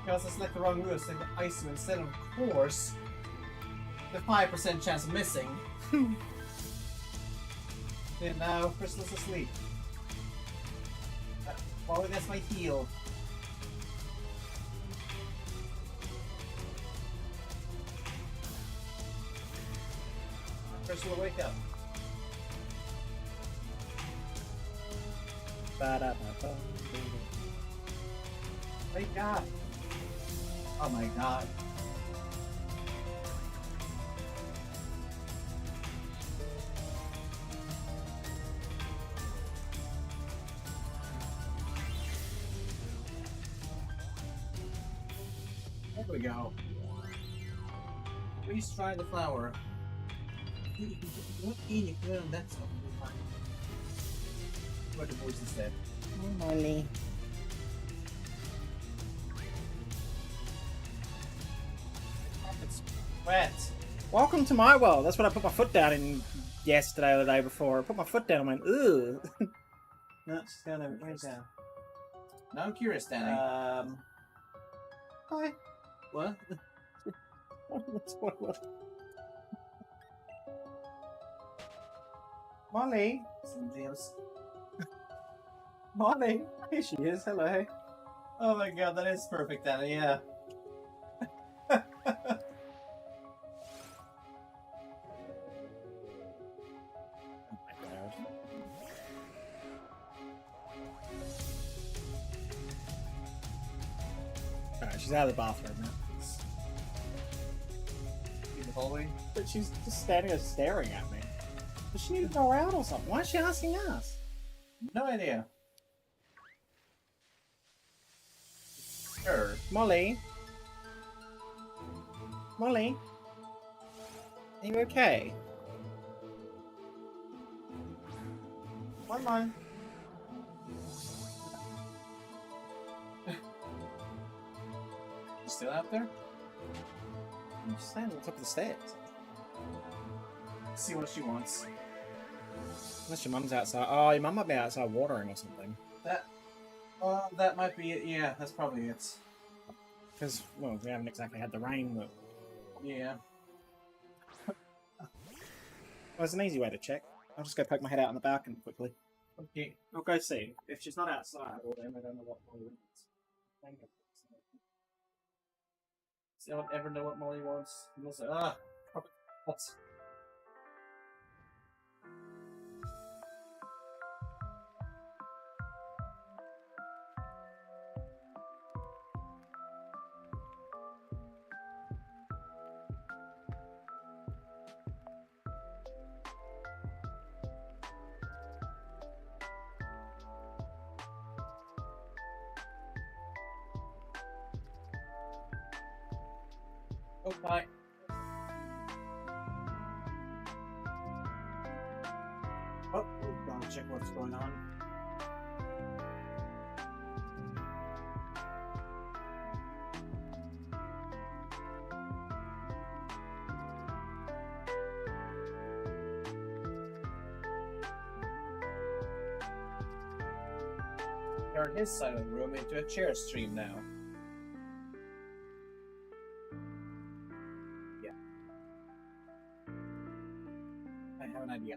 Speaker 2: Because it's like the wrong move, it's like the ice instead of course, the 5% chance of missing. Then now, Crystal's asleep. Oh, that's my heal. Crystal will wake up.
Speaker 1: Ba-da-ba-ba.
Speaker 2: Thank God. Oh my god. There we go. Please try the flower. What in you put on that stuff? What the voice instead?
Speaker 1: Oh, Molly.
Speaker 2: It's wet.
Speaker 1: Welcome to my world. That's what I put my foot down in yesterday or the day before. I put my foot down and went, ugh.
Speaker 2: No, she's gonna right down. Now I'm curious, Danny.
Speaker 1: Hi.
Speaker 2: What?
Speaker 1: Molly.
Speaker 2: St. James.
Speaker 1: Molly. Here she is. Hello.
Speaker 2: Oh my god, that is perfect, Danny, yeah.
Speaker 1: She's out of the bathroom now.
Speaker 2: In the hallway.
Speaker 1: But she's just standing there staring at me. Does she need to go out or something? Why is she asking us?
Speaker 2: No idea. Sure.
Speaker 1: Molly? Molly? Are you okay?
Speaker 2: One line. You still out there?
Speaker 1: I'm just standing on top of the stairs.
Speaker 2: See what she wants.
Speaker 1: Unless your mum's outside. Oh, your mum might be outside watering or something.
Speaker 2: That might be it. Yeah, that's probably it.
Speaker 1: Because, well, we haven't exactly had the rain, but...
Speaker 2: Yeah.
Speaker 1: Well, it's an easy way to check. I'll just go poke my head out on the balcony quickly.
Speaker 2: Okay.
Speaker 1: I'll go see. If she's not outside, well then I don't know what Molly wants.
Speaker 2: Does anyone ever know what Molly wants? We'll say, what? Oh, bye. Oh, gotta check what's going on. Turn his side of the room into a chair stream now. I have an idea.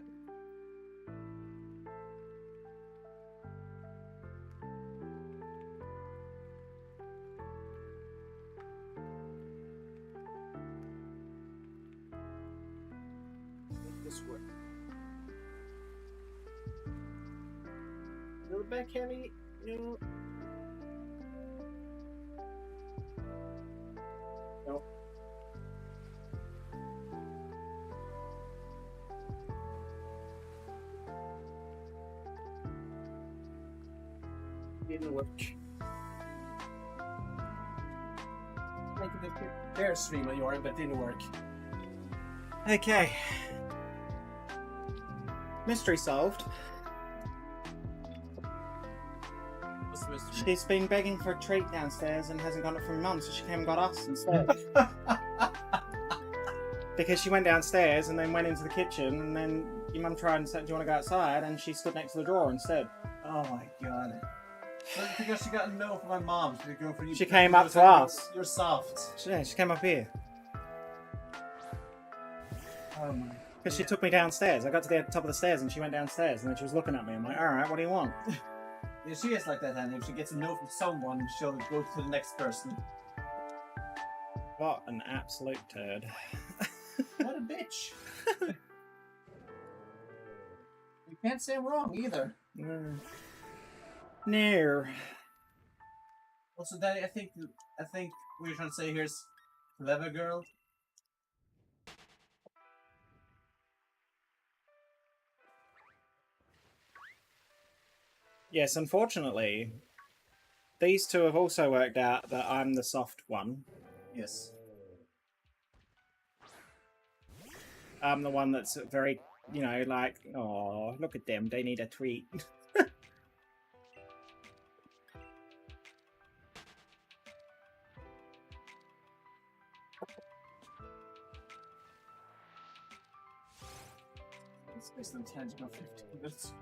Speaker 2: Make this work. A little back heavy, no. Nope. Didn't work. Making the bear stream on your end, but didn't work.
Speaker 1: Okay. Mystery solved.
Speaker 2: What's the mystery?
Speaker 1: She's been begging for a treat downstairs and hasn't got it from Mum, so she came and got us instead. Because she went downstairs and then went into the kitchen, and then your Mum tried and said, "Do you want to go outside?" And she stood next to the drawer instead.
Speaker 2: Oh my god. So because she got a no from my mom, she go for you.
Speaker 1: She came up to us.
Speaker 2: You're soft.
Speaker 1: She came up here.
Speaker 2: Oh my.
Speaker 1: Because she took me downstairs. I got to the top of the stairs and she went downstairs and then she was looking at me. I'm like, alright, what do you want?
Speaker 2: Yeah, she is like that, and if she gets a no from someone, she'll go to the next person.
Speaker 1: What an absolute turd.
Speaker 2: What a bitch. You can't say I'm wrong either.
Speaker 1: No.
Speaker 2: Also, Daddy, I think what you're trying to say here is clever girl.
Speaker 1: Yes, unfortunately, these two have also worked out that I'm the soft one.
Speaker 2: Yes.
Speaker 1: I'm the one that's very, you know, like, oh, look at them, they need a treat.
Speaker 2: It's based on tangible 15 minutes.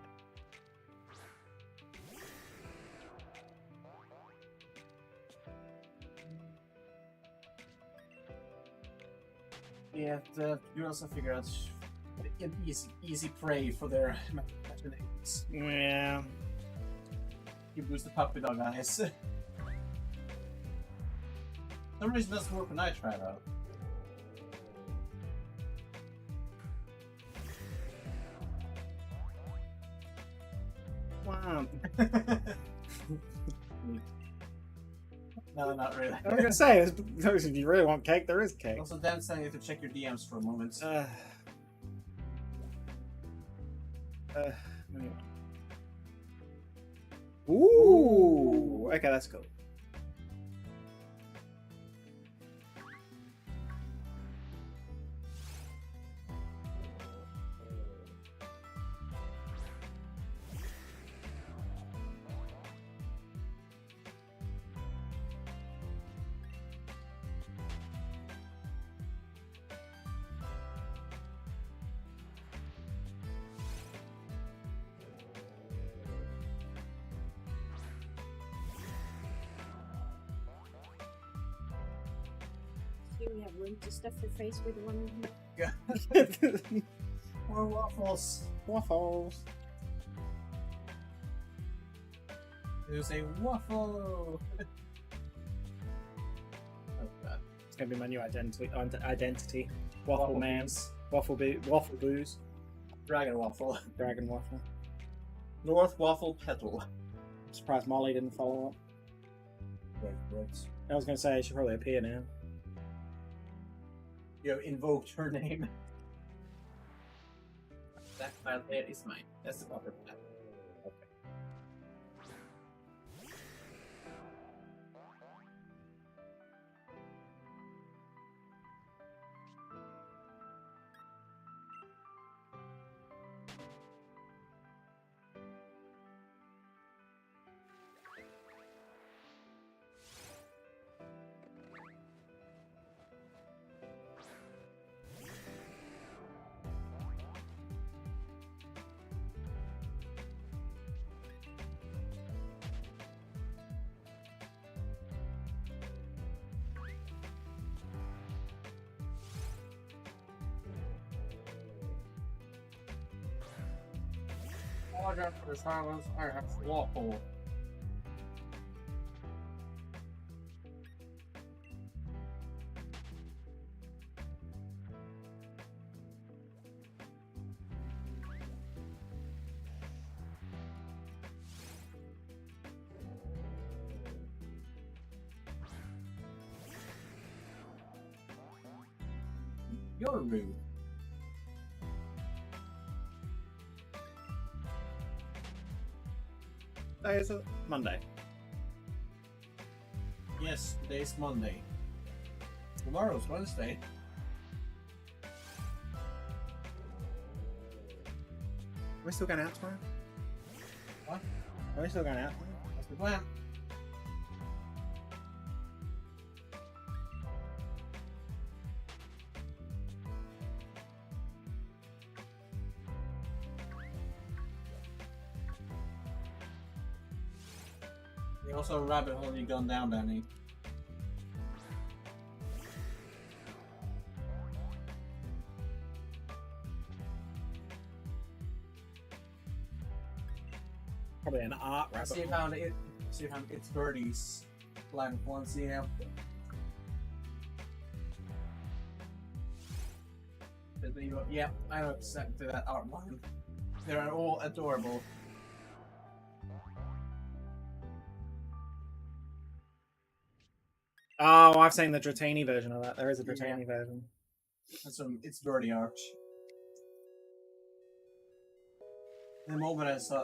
Speaker 2: Yeah, you also figure out an easy prey for their imaginations.
Speaker 1: Yeah.
Speaker 2: You boost the puppy dog eyes. Some reason doesn't work when I try though.
Speaker 1: Wow.
Speaker 2: No, not really.
Speaker 1: I was gonna say, if you really want cake, there is cake.
Speaker 2: Also, Dan's telling you to check your DMs for a moment.
Speaker 1: Anyway. Ooh, okay, that's cool.
Speaker 3: Here we have room to stuff your face with one.
Speaker 2: More waffles.
Speaker 1: Waffles.
Speaker 2: There's a waffle. Oh god.
Speaker 1: It's gonna be my new identity. Waffle man. Waffle booze.
Speaker 2: Dragon waffle.
Speaker 1: Dragon waffle.
Speaker 2: North waffle petal.
Speaker 1: I'm surprised Molly didn't follow up.
Speaker 2: Right.
Speaker 1: I was gonna say she should probably appear now.
Speaker 2: You have invoked her name. That file there is mine. That's the proper plan. Apologize for the silence. I have waffle. You're rude.
Speaker 1: Today is a Monday.
Speaker 2: Yes, today's Monday. Tomorrow's Wednesday.
Speaker 1: Are we still going out tomorrow?
Speaker 2: What?
Speaker 1: Are we still going out?
Speaker 2: That's the plan. You also a rabbit hole you gone down, Danny.
Speaker 1: Probably an art rabbit.
Speaker 2: See, you found it. See, you found it's birdies. Line one, see now. Yeah, I know exactly that art line. They're all adorable.
Speaker 1: Oh, I've seen the Dratini version of that. There is a Dratini version.
Speaker 2: That's it's birdie art. The moment I saw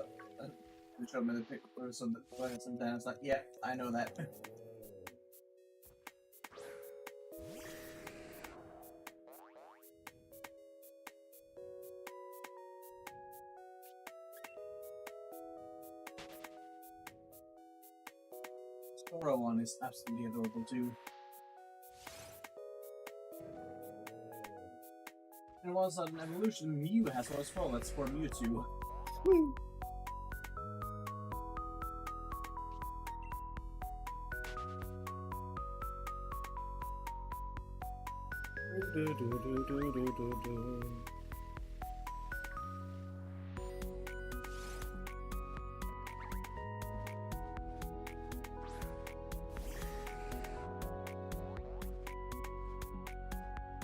Speaker 2: you showed me the picture or some I was like, yeah, I know that. Sora one is absolutely adorable too. There was an evolution Mew has one as well, that's for Mewtwo.
Speaker 1: Woo.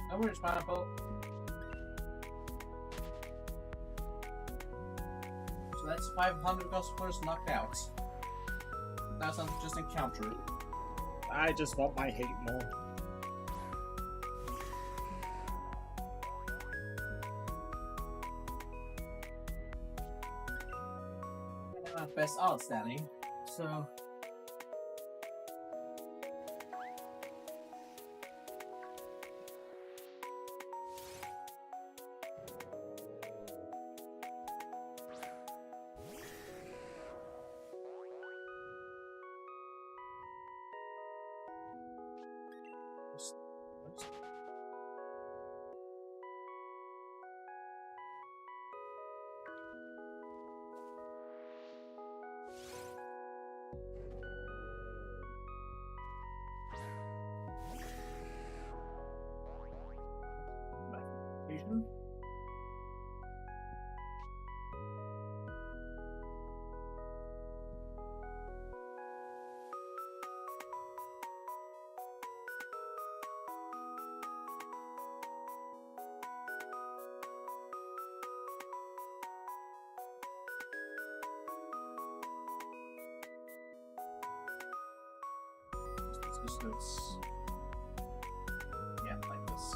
Speaker 2: No worries, Pineapple. So that's 500 customers knocked out. That's not just encountered.
Speaker 1: I just want my Heatmor.
Speaker 2: Best outstanding. So. It's yeah, like this.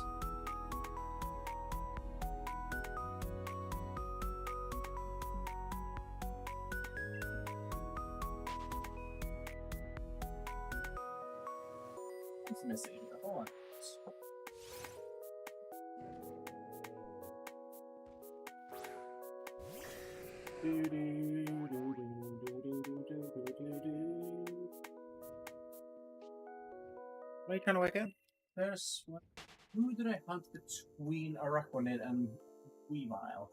Speaker 2: It's missing the whole one.
Speaker 1: What are you trying to work out?
Speaker 2: There's one. Who did I hunt between Araquanid and Weavile?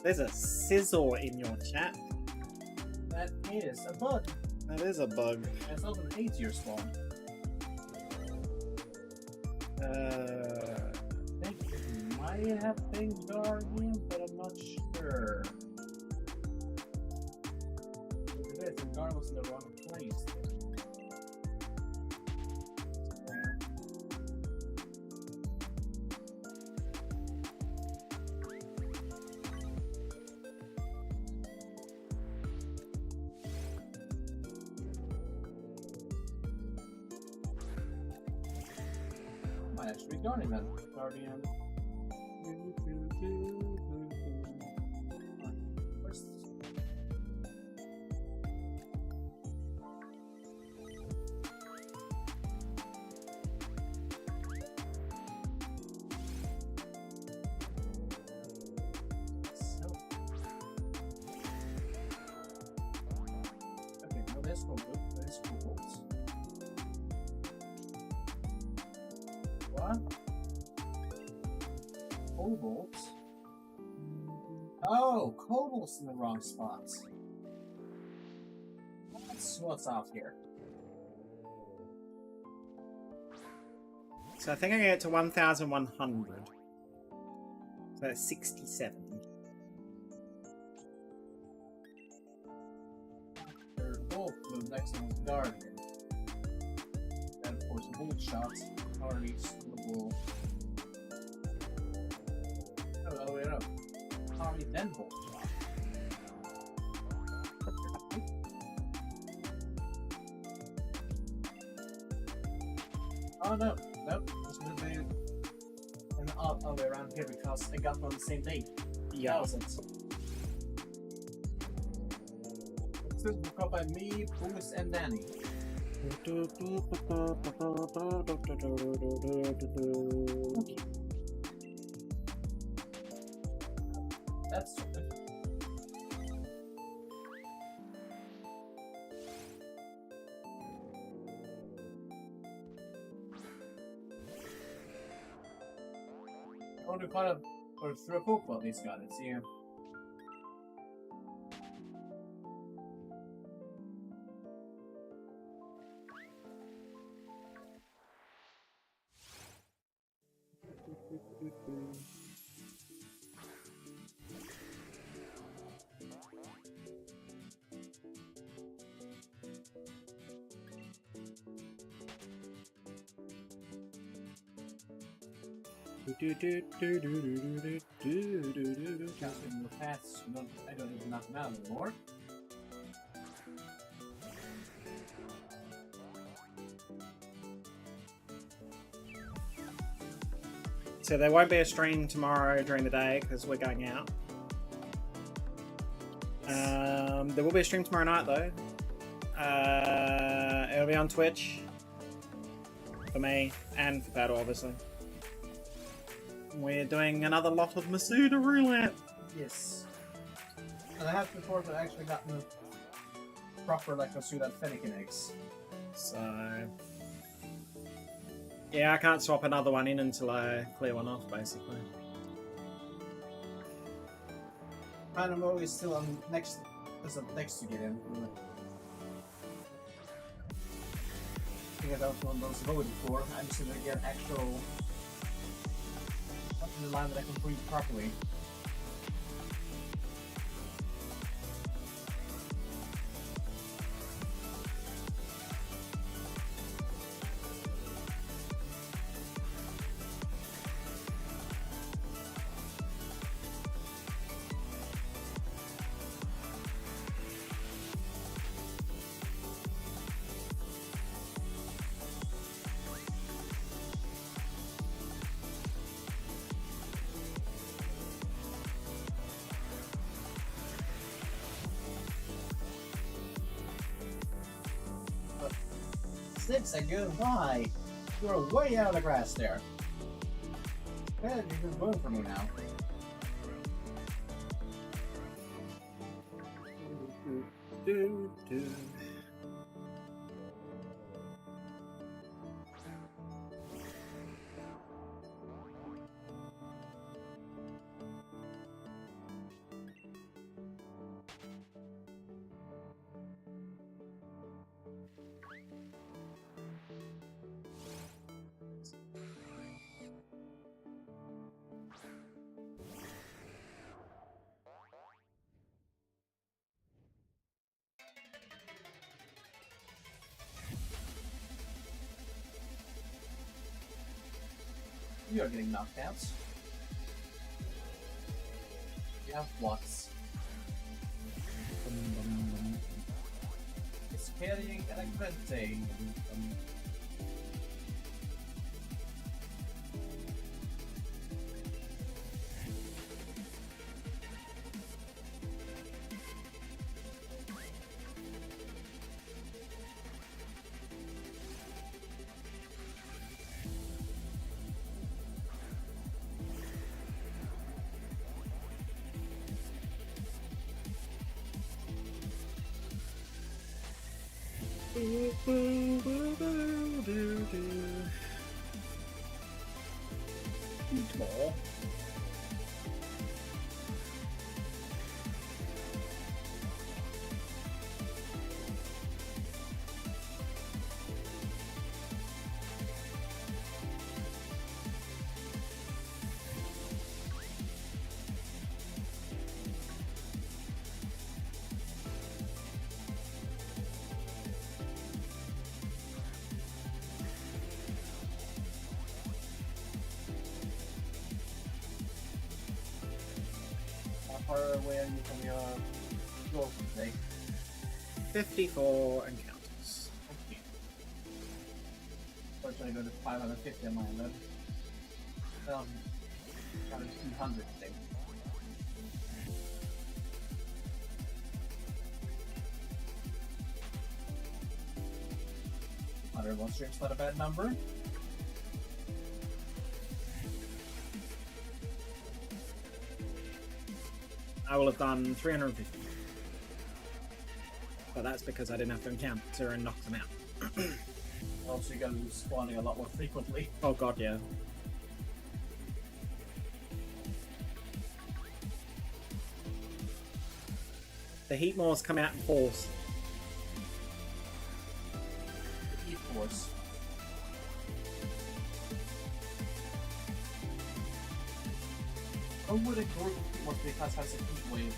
Speaker 1: There's a sizzle in your chat.
Speaker 2: That is a bug.
Speaker 1: That is a bug.
Speaker 2: It's not an 8-year spawn. I think it might have been Guardian, but I'm not sure. If it is, the Guardian was in the wrong place. Might actually be Guardian then. Guardian. Where's this? Okay, no, there's no good. There's cool. What? Cobalts? Oh, Cobalt's in the wrong spots. That's what's off here.
Speaker 1: So I think I can get to 1,100. So that's 67.
Speaker 2: They're both the next one's Guardian. And of course, bolt shots are reasonable. Oh, wait up. Harley then bolt shot. Oh no, nope. It's gonna be an odd way around here because I got them on the same day.
Speaker 1: Yeah.
Speaker 2: That was it. This is book up by me, Boos, and Danny. That's stupid. I want to kind of or throw a Pokeball at these guys, yeah. Counting the paths, I don't even knock them out anymore.
Speaker 1: So there won't be a stream tomorrow during the day because we're going out. There will be a stream tomorrow night though. It'll be on Twitch for me and for Paddle, obviously. We're doing another lot of Masuda Roulette.
Speaker 2: Yes. And I have to report that I actually gotten proper like Masuda Fennekin eggs.
Speaker 1: So yeah, I can't swap another one in until I clear one off, basically.
Speaker 2: Panamo is still on next. There's a next to get in. I think I don't know those voted for. I'm just gonna get actual. Up in the line that I can breathe properly. Again, why? You're way out of the grass there. Man, you're just going for me now. You are getting knockouts. You have blocks. It's carrying an aggrete. Heatmor. How far away are you from your goal for today?
Speaker 1: 54 encounters.
Speaker 2: Okay. Fortunately, I go to 550 on mine then. 200 today. One stream's not a bad number.
Speaker 1: I will have done 350. But that's because I didn't have to encounter and knock them out.
Speaker 2: Also, you're going to be spawning a lot more frequently.
Speaker 1: Oh god, yeah. The Heatmors come out in force.
Speaker 2: Heat force. How would a group what they class has a heat wave?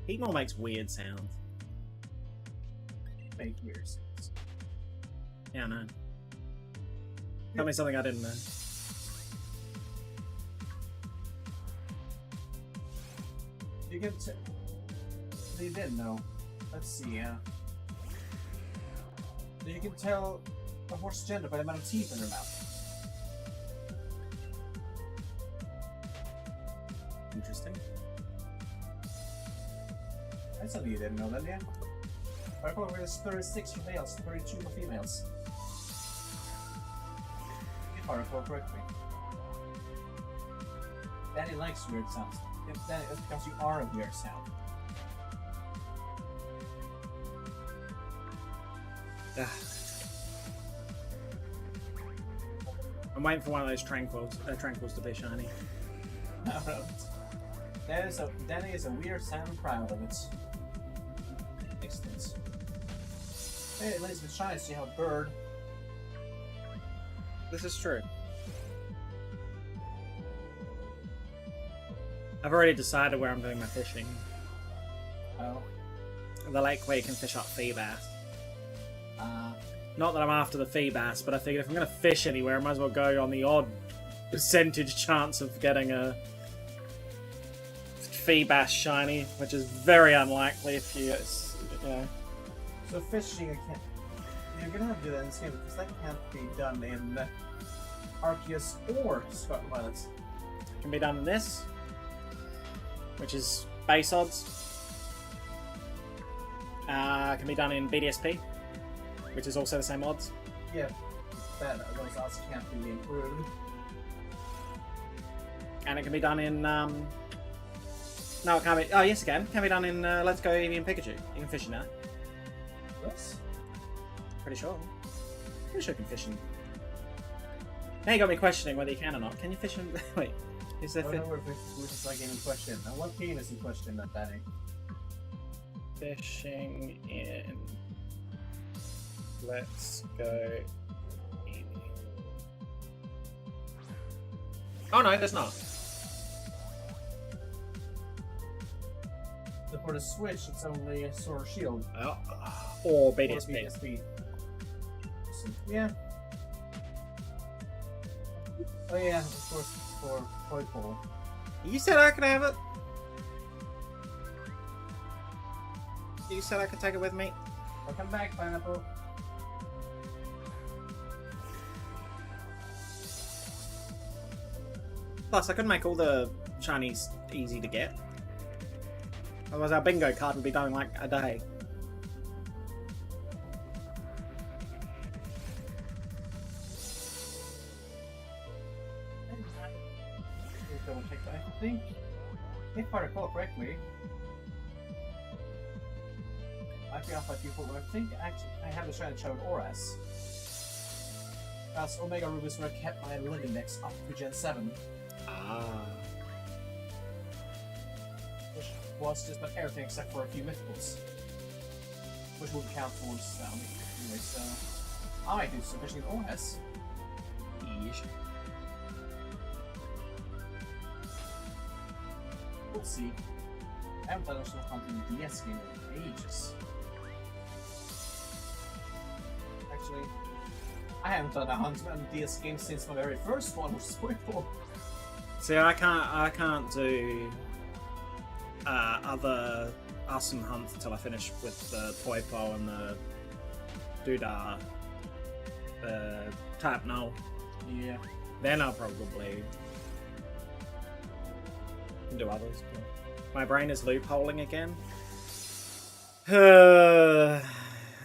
Speaker 1: Heatmor makes weird sounds.
Speaker 2: Make years.
Speaker 1: Yeah, I know. Tell me something I didn't know.
Speaker 2: You can you didn't know. Let's see, yeah. So you can tell a horse's gender by the amount of teeth in their mouth.
Speaker 1: Interesting.
Speaker 2: That's something you didn't know then, yeah? I thought it was 36 for males, 32 for females. If I recall correctly. Danny likes weird sounds. Danny, it's because you are a weird sound.
Speaker 1: I'm waiting for one of those tranquils to be shiny.
Speaker 2: Danny is a weird sound, proud of it. Excellent. Hey, at least with shiny, so you have a bird.
Speaker 1: This is true. I've already decided where I'm doing my fishing.
Speaker 2: Oh.
Speaker 1: The lake where you can fish up Feebas. Not that I'm after the Feebas, but I figured if I'm going to fish anywhere, I might as well go on the odd percentage chance of getting a Feebas shiny, which is very unlikely if you know.
Speaker 2: So fishing, you're gonna have to do that in this game because that can't be done in Arceus or Scarlet Violet.
Speaker 1: It can be done in this, which is base odds. Can be done in BDSP, which is also the same odds.
Speaker 2: Yeah, those odds can't be improved.
Speaker 1: And it can be done in no, it can't be. Oh, yes, it can. It can be done in Let's Go Eevee and Pikachu. You can fish in that.
Speaker 2: Yes.
Speaker 1: Pretty sure. Pretty sure you can fish in. Now you got me questioning whether you can or not. Can you fish in? Wait, is there?
Speaker 2: I don't know which is like in question. Now, what game is in question, that Danny?
Speaker 1: Fishing in Let's Go Eevee. Oh no, there's not.
Speaker 2: So for the Switch, it's only a Sword or Shield.
Speaker 1: Or
Speaker 2: Or
Speaker 1: BDSP.
Speaker 2: BDSP. So, yeah. Oh yeah, of course, for Toy Pool.
Speaker 1: You said I could have it. You said I could take it with me.
Speaker 2: Welcome back, Pineapple.
Speaker 1: Plus, I could make all the shinies easy to get. Otherwise, our bingo card would be done in like a day.
Speaker 2: Double check that. I think, if I recall correctly, I forgot by people, but I think actually I have the shiny child Auras. As Omega Rubies were kept my living decks up to Gen 7.
Speaker 1: Ah.
Speaker 2: Which was just about everything except for a few mythicals. Which would count towards anyway, so I might do some fishing in Auras.
Speaker 1: Yeesh.
Speaker 2: We'll see. I haven't done a sort of hunting DS game in ages. Actually, I haven't done a hunt on DS game since my very first one, which is Spoilful.
Speaker 1: See, I can't do other awesome hunts until I finish with the Poipo and the Doodah type null.
Speaker 2: Yeah.
Speaker 1: Then I'll probably do others. But my brain is loopholing again.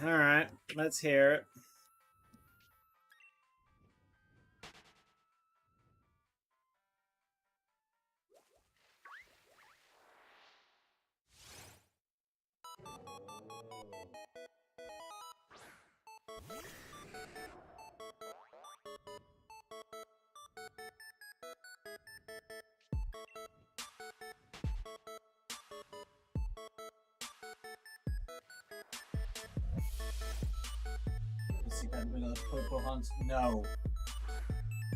Speaker 1: Alright, let's hear it.
Speaker 2: Let's see if I'm gonna Popo hunt. No.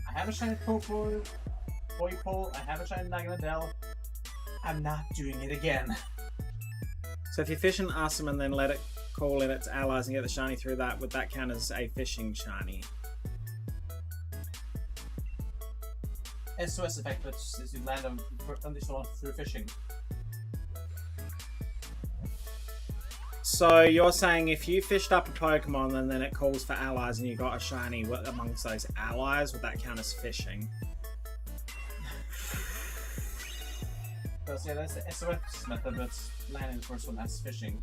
Speaker 2: I have a shiny Popo Toy Pole, I have a shiny Dragonite. I'm not doing it again.
Speaker 1: So if you fish an Awesome and then let it call in its allies and get the shiny through that, would that count as a fishing shiny?
Speaker 2: SOS effect, which is you land on conditional through fishing.
Speaker 1: So you're saying if you fished up a Pokemon and then it calls for allies and you got a shiny amongst those allies, would that count as fishing?
Speaker 2: Because yeah, that's the SOS method, but landing the first one as fishing.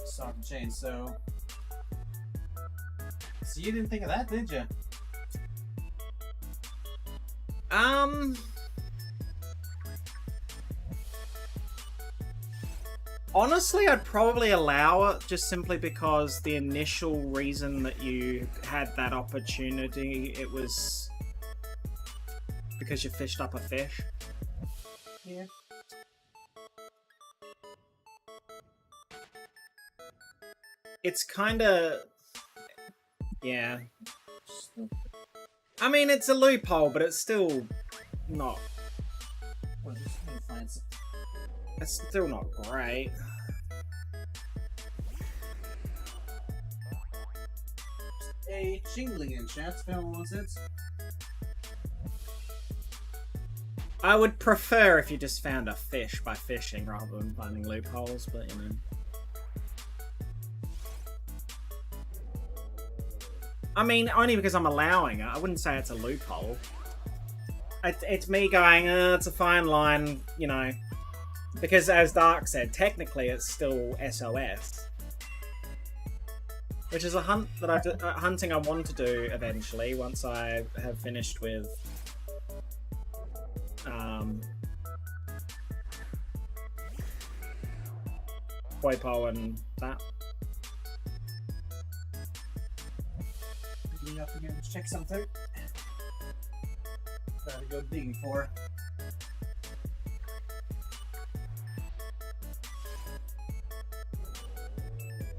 Speaker 2: Start the chain, so... So you didn't think of that, did you?
Speaker 1: Honestly, I'd probably allow it just simply because the initial reason that you had that opportunity, it was because you fished up a fish.
Speaker 2: Yeah.
Speaker 1: It's kinda... yeah. I mean, it's a loophole, but it's still not...
Speaker 2: Well, just find some.
Speaker 1: It's still not great.
Speaker 2: A jingling in chat, if anyone wants it.
Speaker 1: I would prefer if you just found a fish by fishing rather than finding loopholes, but you know. I mean, only because I'm allowing it. I wouldn't say it's a loophole. It's me going, it's a fine line, you know. Because as Dark said, technically it's still SOS. Which is a hunt that hunting I want to do eventually once I have finished with Poipo and that.
Speaker 2: Picking up again to check something. Gotta go digging for.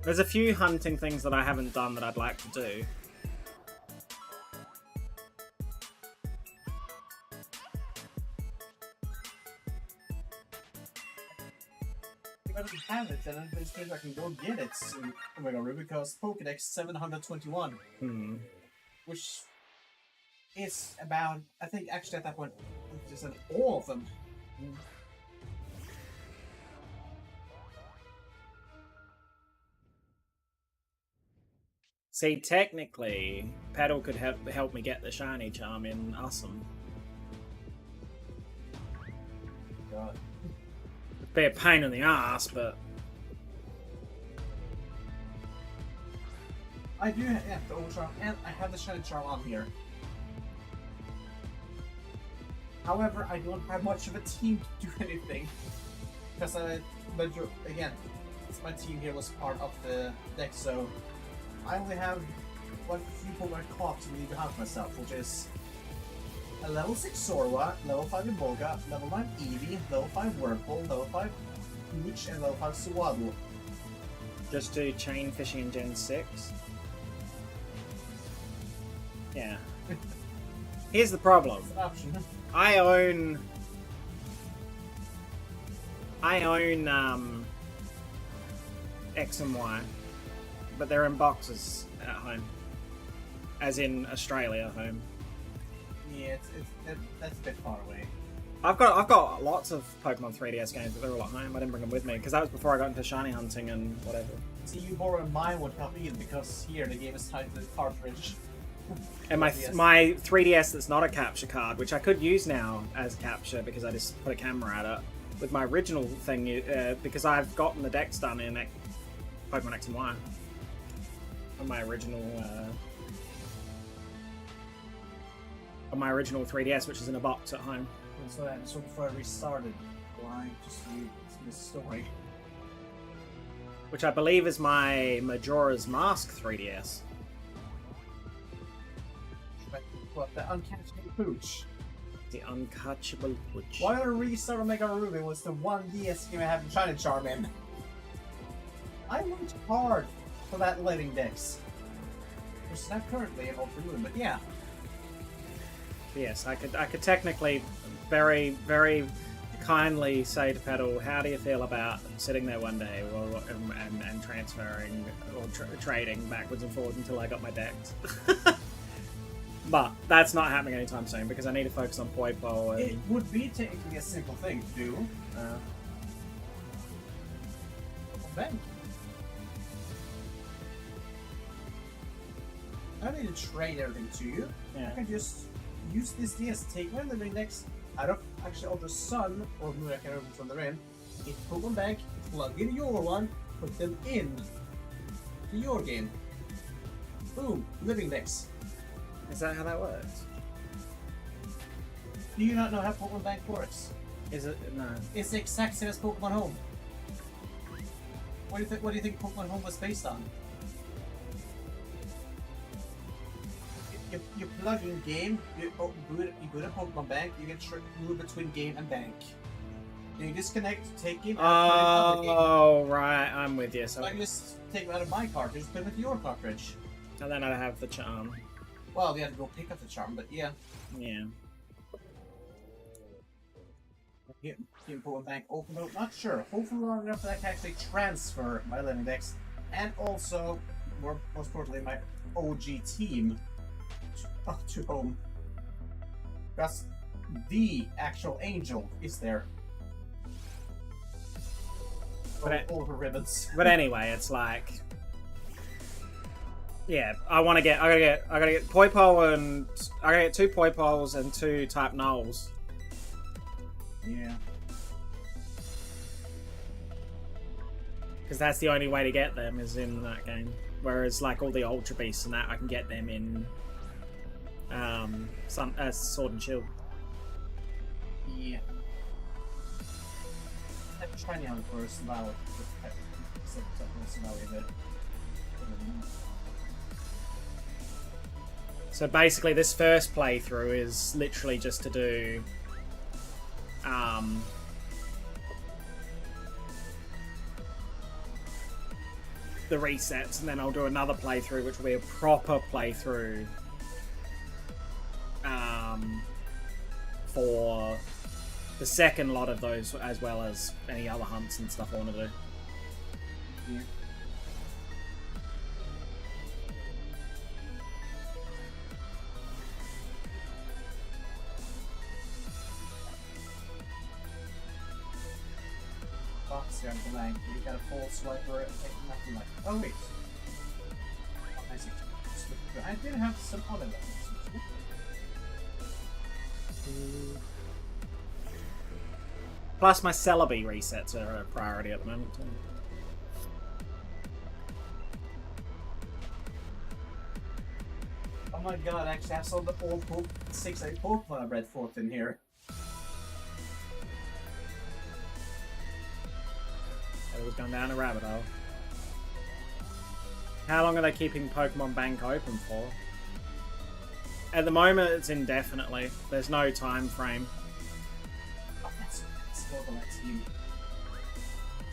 Speaker 1: There's a few hunting things that I haven't done that I'd like to do.
Speaker 2: If I don't have it, then it's maybe I can go get it in Omega Ruby because Pokedex 721. Which is about, I think actually at that point, just all of them.
Speaker 1: See, technically, Paddle could help me get the shiny charm in Awesome.
Speaker 2: God.
Speaker 1: It'd be a pain in the ass, but...
Speaker 2: I do have the Ultra Charm, and I have the Shiny Charm on here. However, I don't have much of a team to do anything. Because again, my team here was part of the deck, so I only have what few Pokemon caught to need to hunt myself, which is a level 6 Zorua, level 5 Emolga, level 9 Eevee, level 5 Wurmple, level 5 Pooch, and level 5 Suwaddle.
Speaker 1: Just do chain fishing in Gen 6? Yeah. Here's the problem.
Speaker 2: It's an option.
Speaker 1: I own X and Y, but they're in boxes at home, as in Australia home.
Speaker 2: Yeah, that's a bit far away.
Speaker 1: I've got lots of Pokemon 3DS games, but they're all at home. I didn't bring them with me because that was before I got into shiny hunting and whatever.
Speaker 2: See, you borrowing mine would help me because here the game is tied to the cartridge.
Speaker 1: And my 3DS that's not a capture card, which I could use now as capture because I just put a camera at it. With my original thing, because I've gotten the decks done in Pokemon X and Y. On my original 3DS, which is in a box at home.
Speaker 2: So before I restarted, blind, just read this story.
Speaker 1: Which I believe is my Majora's Mask 3DS.
Speaker 2: What, the uncatchable Pooch?
Speaker 1: The uncatchable Pooch.
Speaker 2: Why don't I restart Omega Ruby was the one DS game I have Shiny Charm in? I worked hard for that Living Dex. Which is not currently an Ultra Moon, but yeah.
Speaker 1: Yes, I could technically very, very kindly say to Petal, how do you feel about sitting there one day and transferring or trading backwards and forwards until I got my decks? But that's not happening anytime soon because I need to focus on Poipo and...
Speaker 2: It would be technically a simple thing to do. Bank. I don't need to trade everything to you.
Speaker 1: Yeah.
Speaker 2: I can just use this DS, take one of the next out of actually Ultra Sun or Moon, I can't remember which one they're in. It put one back, plug in your one, put them in to your game. Boom, living decks.
Speaker 1: Is that how that works?
Speaker 2: Do you not know how Pokemon Bank works?
Speaker 1: Is it? No.
Speaker 2: It's the exact same as Pokemon Home. What do you think Pokemon Home was based on? You plug in game, you go to Pokemon Bank, you can move between game and bank. You disconnect, take game out, put it in other game.
Speaker 1: Right, I'm with you. So
Speaker 2: I just take it out of my cartridge, put it with your cartridge.
Speaker 1: and then I have the charm.
Speaker 2: Well, you have to go pick up the charm, but yeah.
Speaker 1: Yeah.
Speaker 2: Get Pokemon Bank open up, not sure. Hopefully long enough that I can actually transfer my living decks and also, most importantly, my OG team to home. Because the actual angel is there. All her ribbons.
Speaker 1: But anyway, it's like, yeah, I gotta get Poipo and I gotta get 2 Poipoles and 2 type Nulls.
Speaker 2: Yeah.
Speaker 1: Because that's the only way to get them is in that game. Whereas like all the Ultra Beasts and that, I can get them in Sword and Shield.
Speaker 2: Yeah. I'm trying out for a Svalli.
Speaker 1: So basically this first playthrough is literally just to do the resets, and then I'll do another playthrough which will be a proper playthrough for the second lot of those, as well as any other hunts and stuff I want to do.
Speaker 2: Yeah. Box here on blank. You got a full swiper, nothing like. Oh wait. Oh, I see. I did have some other ones.
Speaker 1: Plus my Celebi resets are a priority at the moment.
Speaker 2: Oh my god, actually I saw the old 6-8 Pokemon I bred forth in here.
Speaker 1: It was gone down a rabbit hole. How long are they keeping Pokemon Bank open for? At the moment, it's indefinitely. There's no time frame.
Speaker 2: Oh, that's what the next team.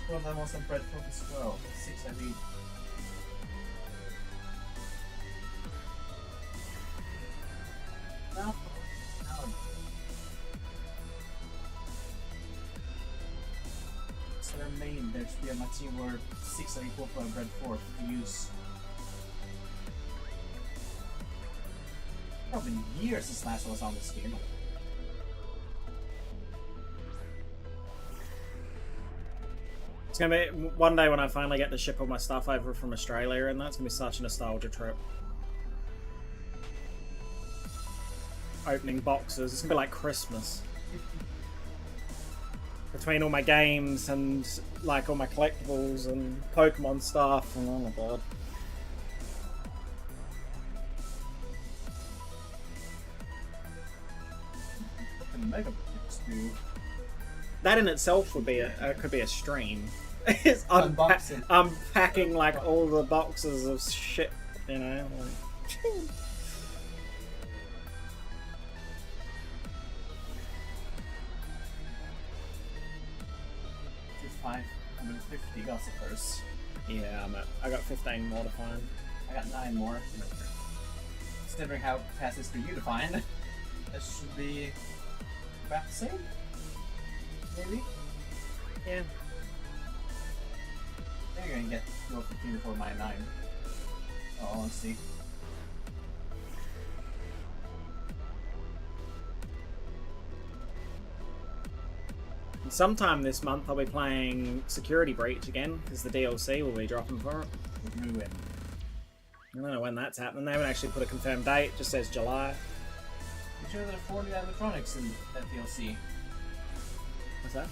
Speaker 2: It's one of the ones I bred forth as well. 6 I mean. No. So their main, there should be on my team where 6 I Pokemon bred forth to use. It's been years since last I was on this game.
Speaker 1: It's gonna be one day when I finally get to ship all my stuff over from Australia, and that's gonna be such a nostalgia trip. Opening boxes, it's gonna be like Christmas. Between all my games and like all my collectibles and Pokemon stuff, and oh my god.
Speaker 2: Mega Picks do.
Speaker 1: That in itself would be could be a stream. It's
Speaker 2: Unboxing.
Speaker 1: unpacking like all the boxes of shit, you know. Like...
Speaker 2: 550 gossipers.
Speaker 1: Yeah, I got 15 more to find.
Speaker 2: I got 9 more. Considering how fast it's for you to find. That should be about the same. Maybe?
Speaker 1: Yeah.
Speaker 2: I think I can get 15 before my 9. Oh, let's see.
Speaker 1: And sometime this month I'll be playing Security Breach again, because the DLC will be dropping for it.
Speaker 2: Ruin.
Speaker 1: I don't know when that's happening. They haven't actually put a confirmed date, it just says July.
Speaker 2: You sure there are 4 new animatronics in that DLC?
Speaker 1: What's that?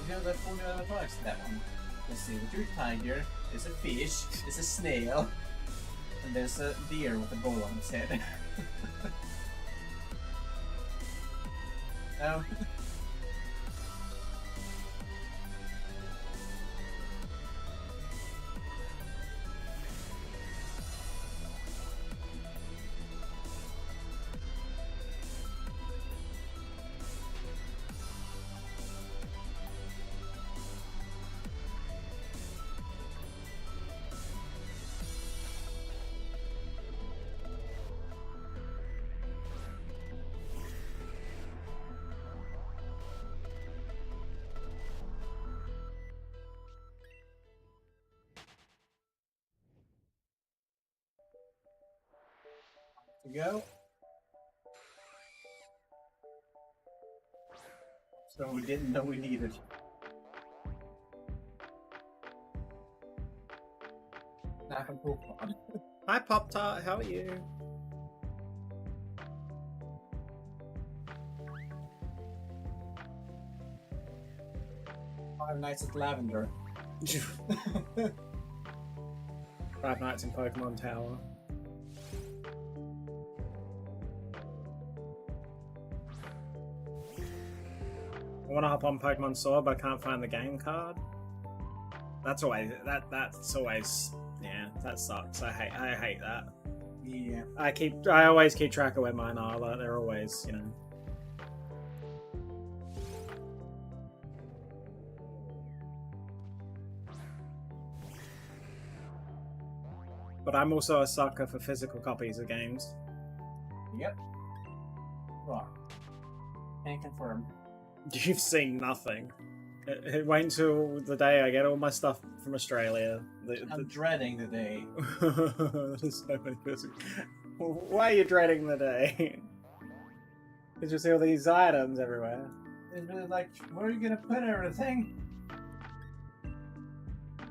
Speaker 2: You know there are 4 new animatronics in that one? Let's see, there's a tiger, there's a fish, there's a snail, and there's a deer with a bowl on its head. No. To go. So we didn't know we needed. Not from Pokemon.
Speaker 1: Hi Pop-Tart, how are you?
Speaker 2: Five Nights at Lavender.
Speaker 1: 5 Nights in Pokemon Tower. I want to hop on Pokemon Sword, but I can't find the game card. That's always yeah, that sucks. I hate that.
Speaker 2: Yeah.
Speaker 1: I always keep track of where mine are, but they're always, you know. But I'm also a sucker for physical copies of games.
Speaker 2: Yep. Well, can't confirm.
Speaker 1: You've seen nothing. Wait until the day I get all my stuff from Australia.
Speaker 2: I'm dreading the day.
Speaker 1: There's so many physical. Why are you dreading the day? Did you see all these items everywhere?
Speaker 2: It's really like, where are you gonna put everything?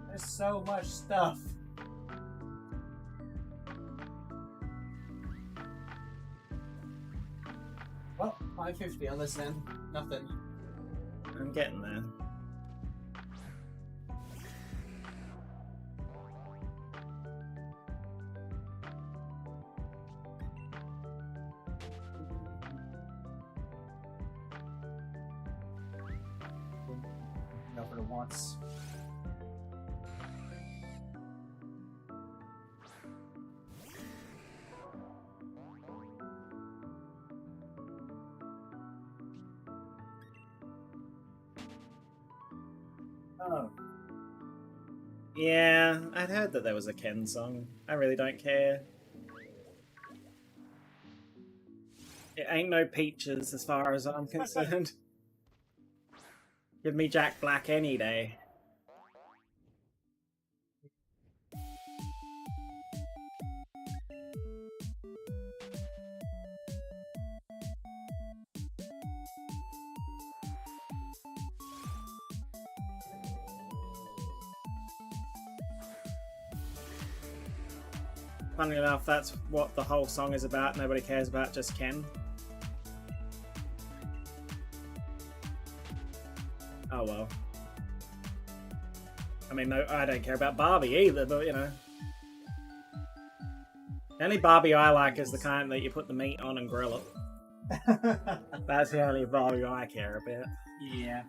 Speaker 2: There's so much stuff. Well, 550 on this end. Nothing.
Speaker 1: I'm getting there.
Speaker 2: Go for the once. Oh.
Speaker 1: Yeah, I'd heard that there was a Ken song. I really don't care. It ain't no peaches as far as I'm concerned. Give me Jack Black any day. Funny enough, that's what the whole song is about. Nobody cares about just Ken. Oh well. I mean, no, I don't care about Barbie either, but you know. The only Barbie I like is the kind that you put the meat on and grill it. That's the only Barbie I care about.
Speaker 2: Yeah.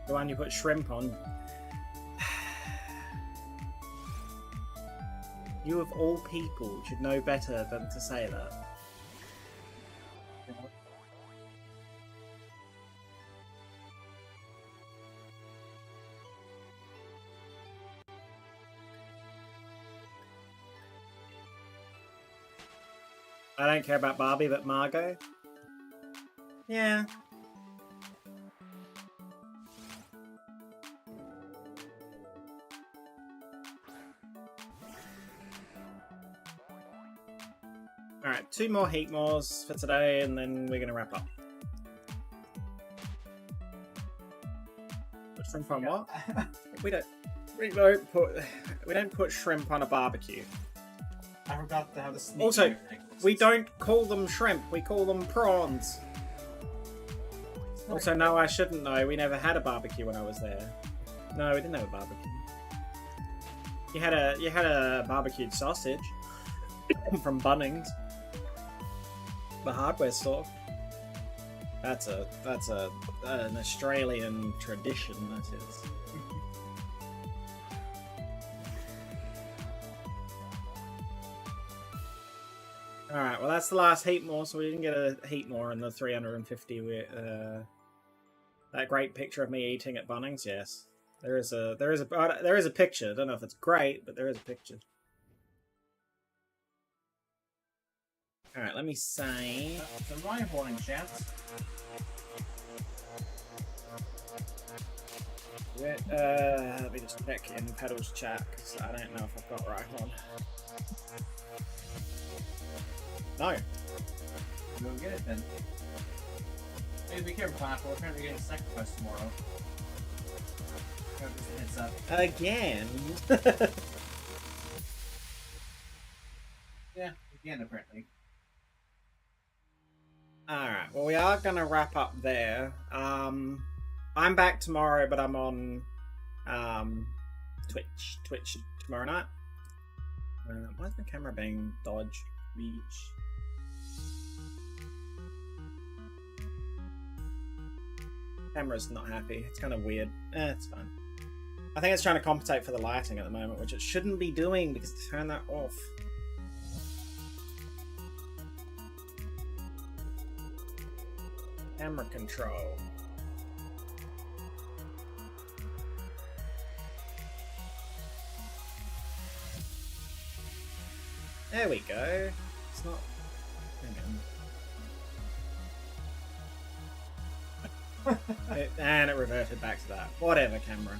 Speaker 1: The one you put shrimp on. You of all people should know better than to say that. I don't care about Barbie, but Margot? Yeah. Alright, 2 more Heatmors for today, and then we're gonna wrap up. Put shrimp on what? We don't put shrimp on a barbecue.
Speaker 2: I forgot to have the sneak.
Speaker 1: Also, we don't call them shrimp, we call them prawns. Also, no, I shouldn't know. We never had a barbecue when I was there. No, we didn't have a barbecue. You had a barbecued sausage from Bunnings, the hardware store. That's an Australian tradition. That is. Alright, well that's the last Heatmor, so we didn't get a Heatmor in the 350. That great picture of me eating at Bunnings, yes. There is a picture. I don't know if it's great, but there is a picture. Alright, let me say...
Speaker 2: It's a rhyme warning, chance.
Speaker 1: Let me just check in Pedal's chat, because I don't know if I've got right on. No.
Speaker 2: Go get it then. Hey, be careful, Pineapple. We're apparently getting sacrificed tomorrow. Heads up.
Speaker 1: Again?
Speaker 2: Yeah, again, apparently.
Speaker 1: Alright, well we are going to wrap up there. I'm back tomorrow, but I'm on Twitch tomorrow night. Why is my camera being dodged? Reach. Camera's not happy. It's kind of weird. It's fine. I think it's trying to compensate for the lighting at the moment, which it shouldn't be doing because turn that off. Camera control. There we go. It's not... Hang on. And it reverted back to that. Whatever, camera.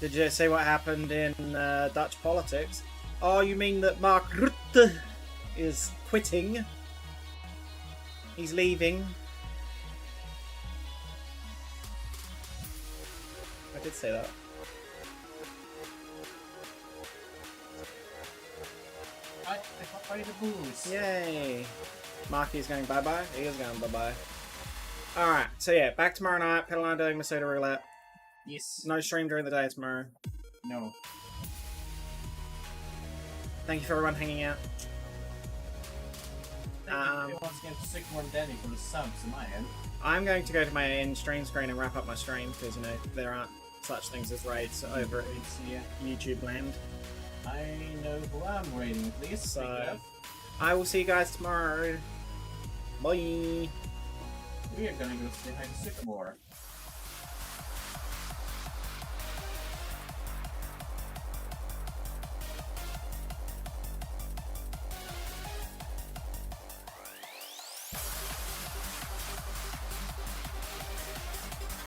Speaker 1: Did you see what happened in Dutch politics? Oh, you mean that Mark Rutte is quitting? He's leaving. I did say that.
Speaker 2: I the booze.
Speaker 1: Yay! Marky's going bye-bye? He is going bye-bye. Alright, so yeah, back tomorrow night. Pedal and I doing Masoda Roulette.
Speaker 2: Yes.
Speaker 1: No stream during the day tomorrow.
Speaker 2: No.
Speaker 1: Thank you for everyone hanging out.
Speaker 2: Thank you once again to Sycamore and Danny for the subs in my head.
Speaker 1: I'm going to go to my end stream screen and wrap up my stream because, you know, there aren't such things as raids over at YouTube land.
Speaker 2: I know who I'm raiding, please.
Speaker 1: So, I will see you guys tomorrow. Bye!
Speaker 2: We are gonna go say hi to Sycamore.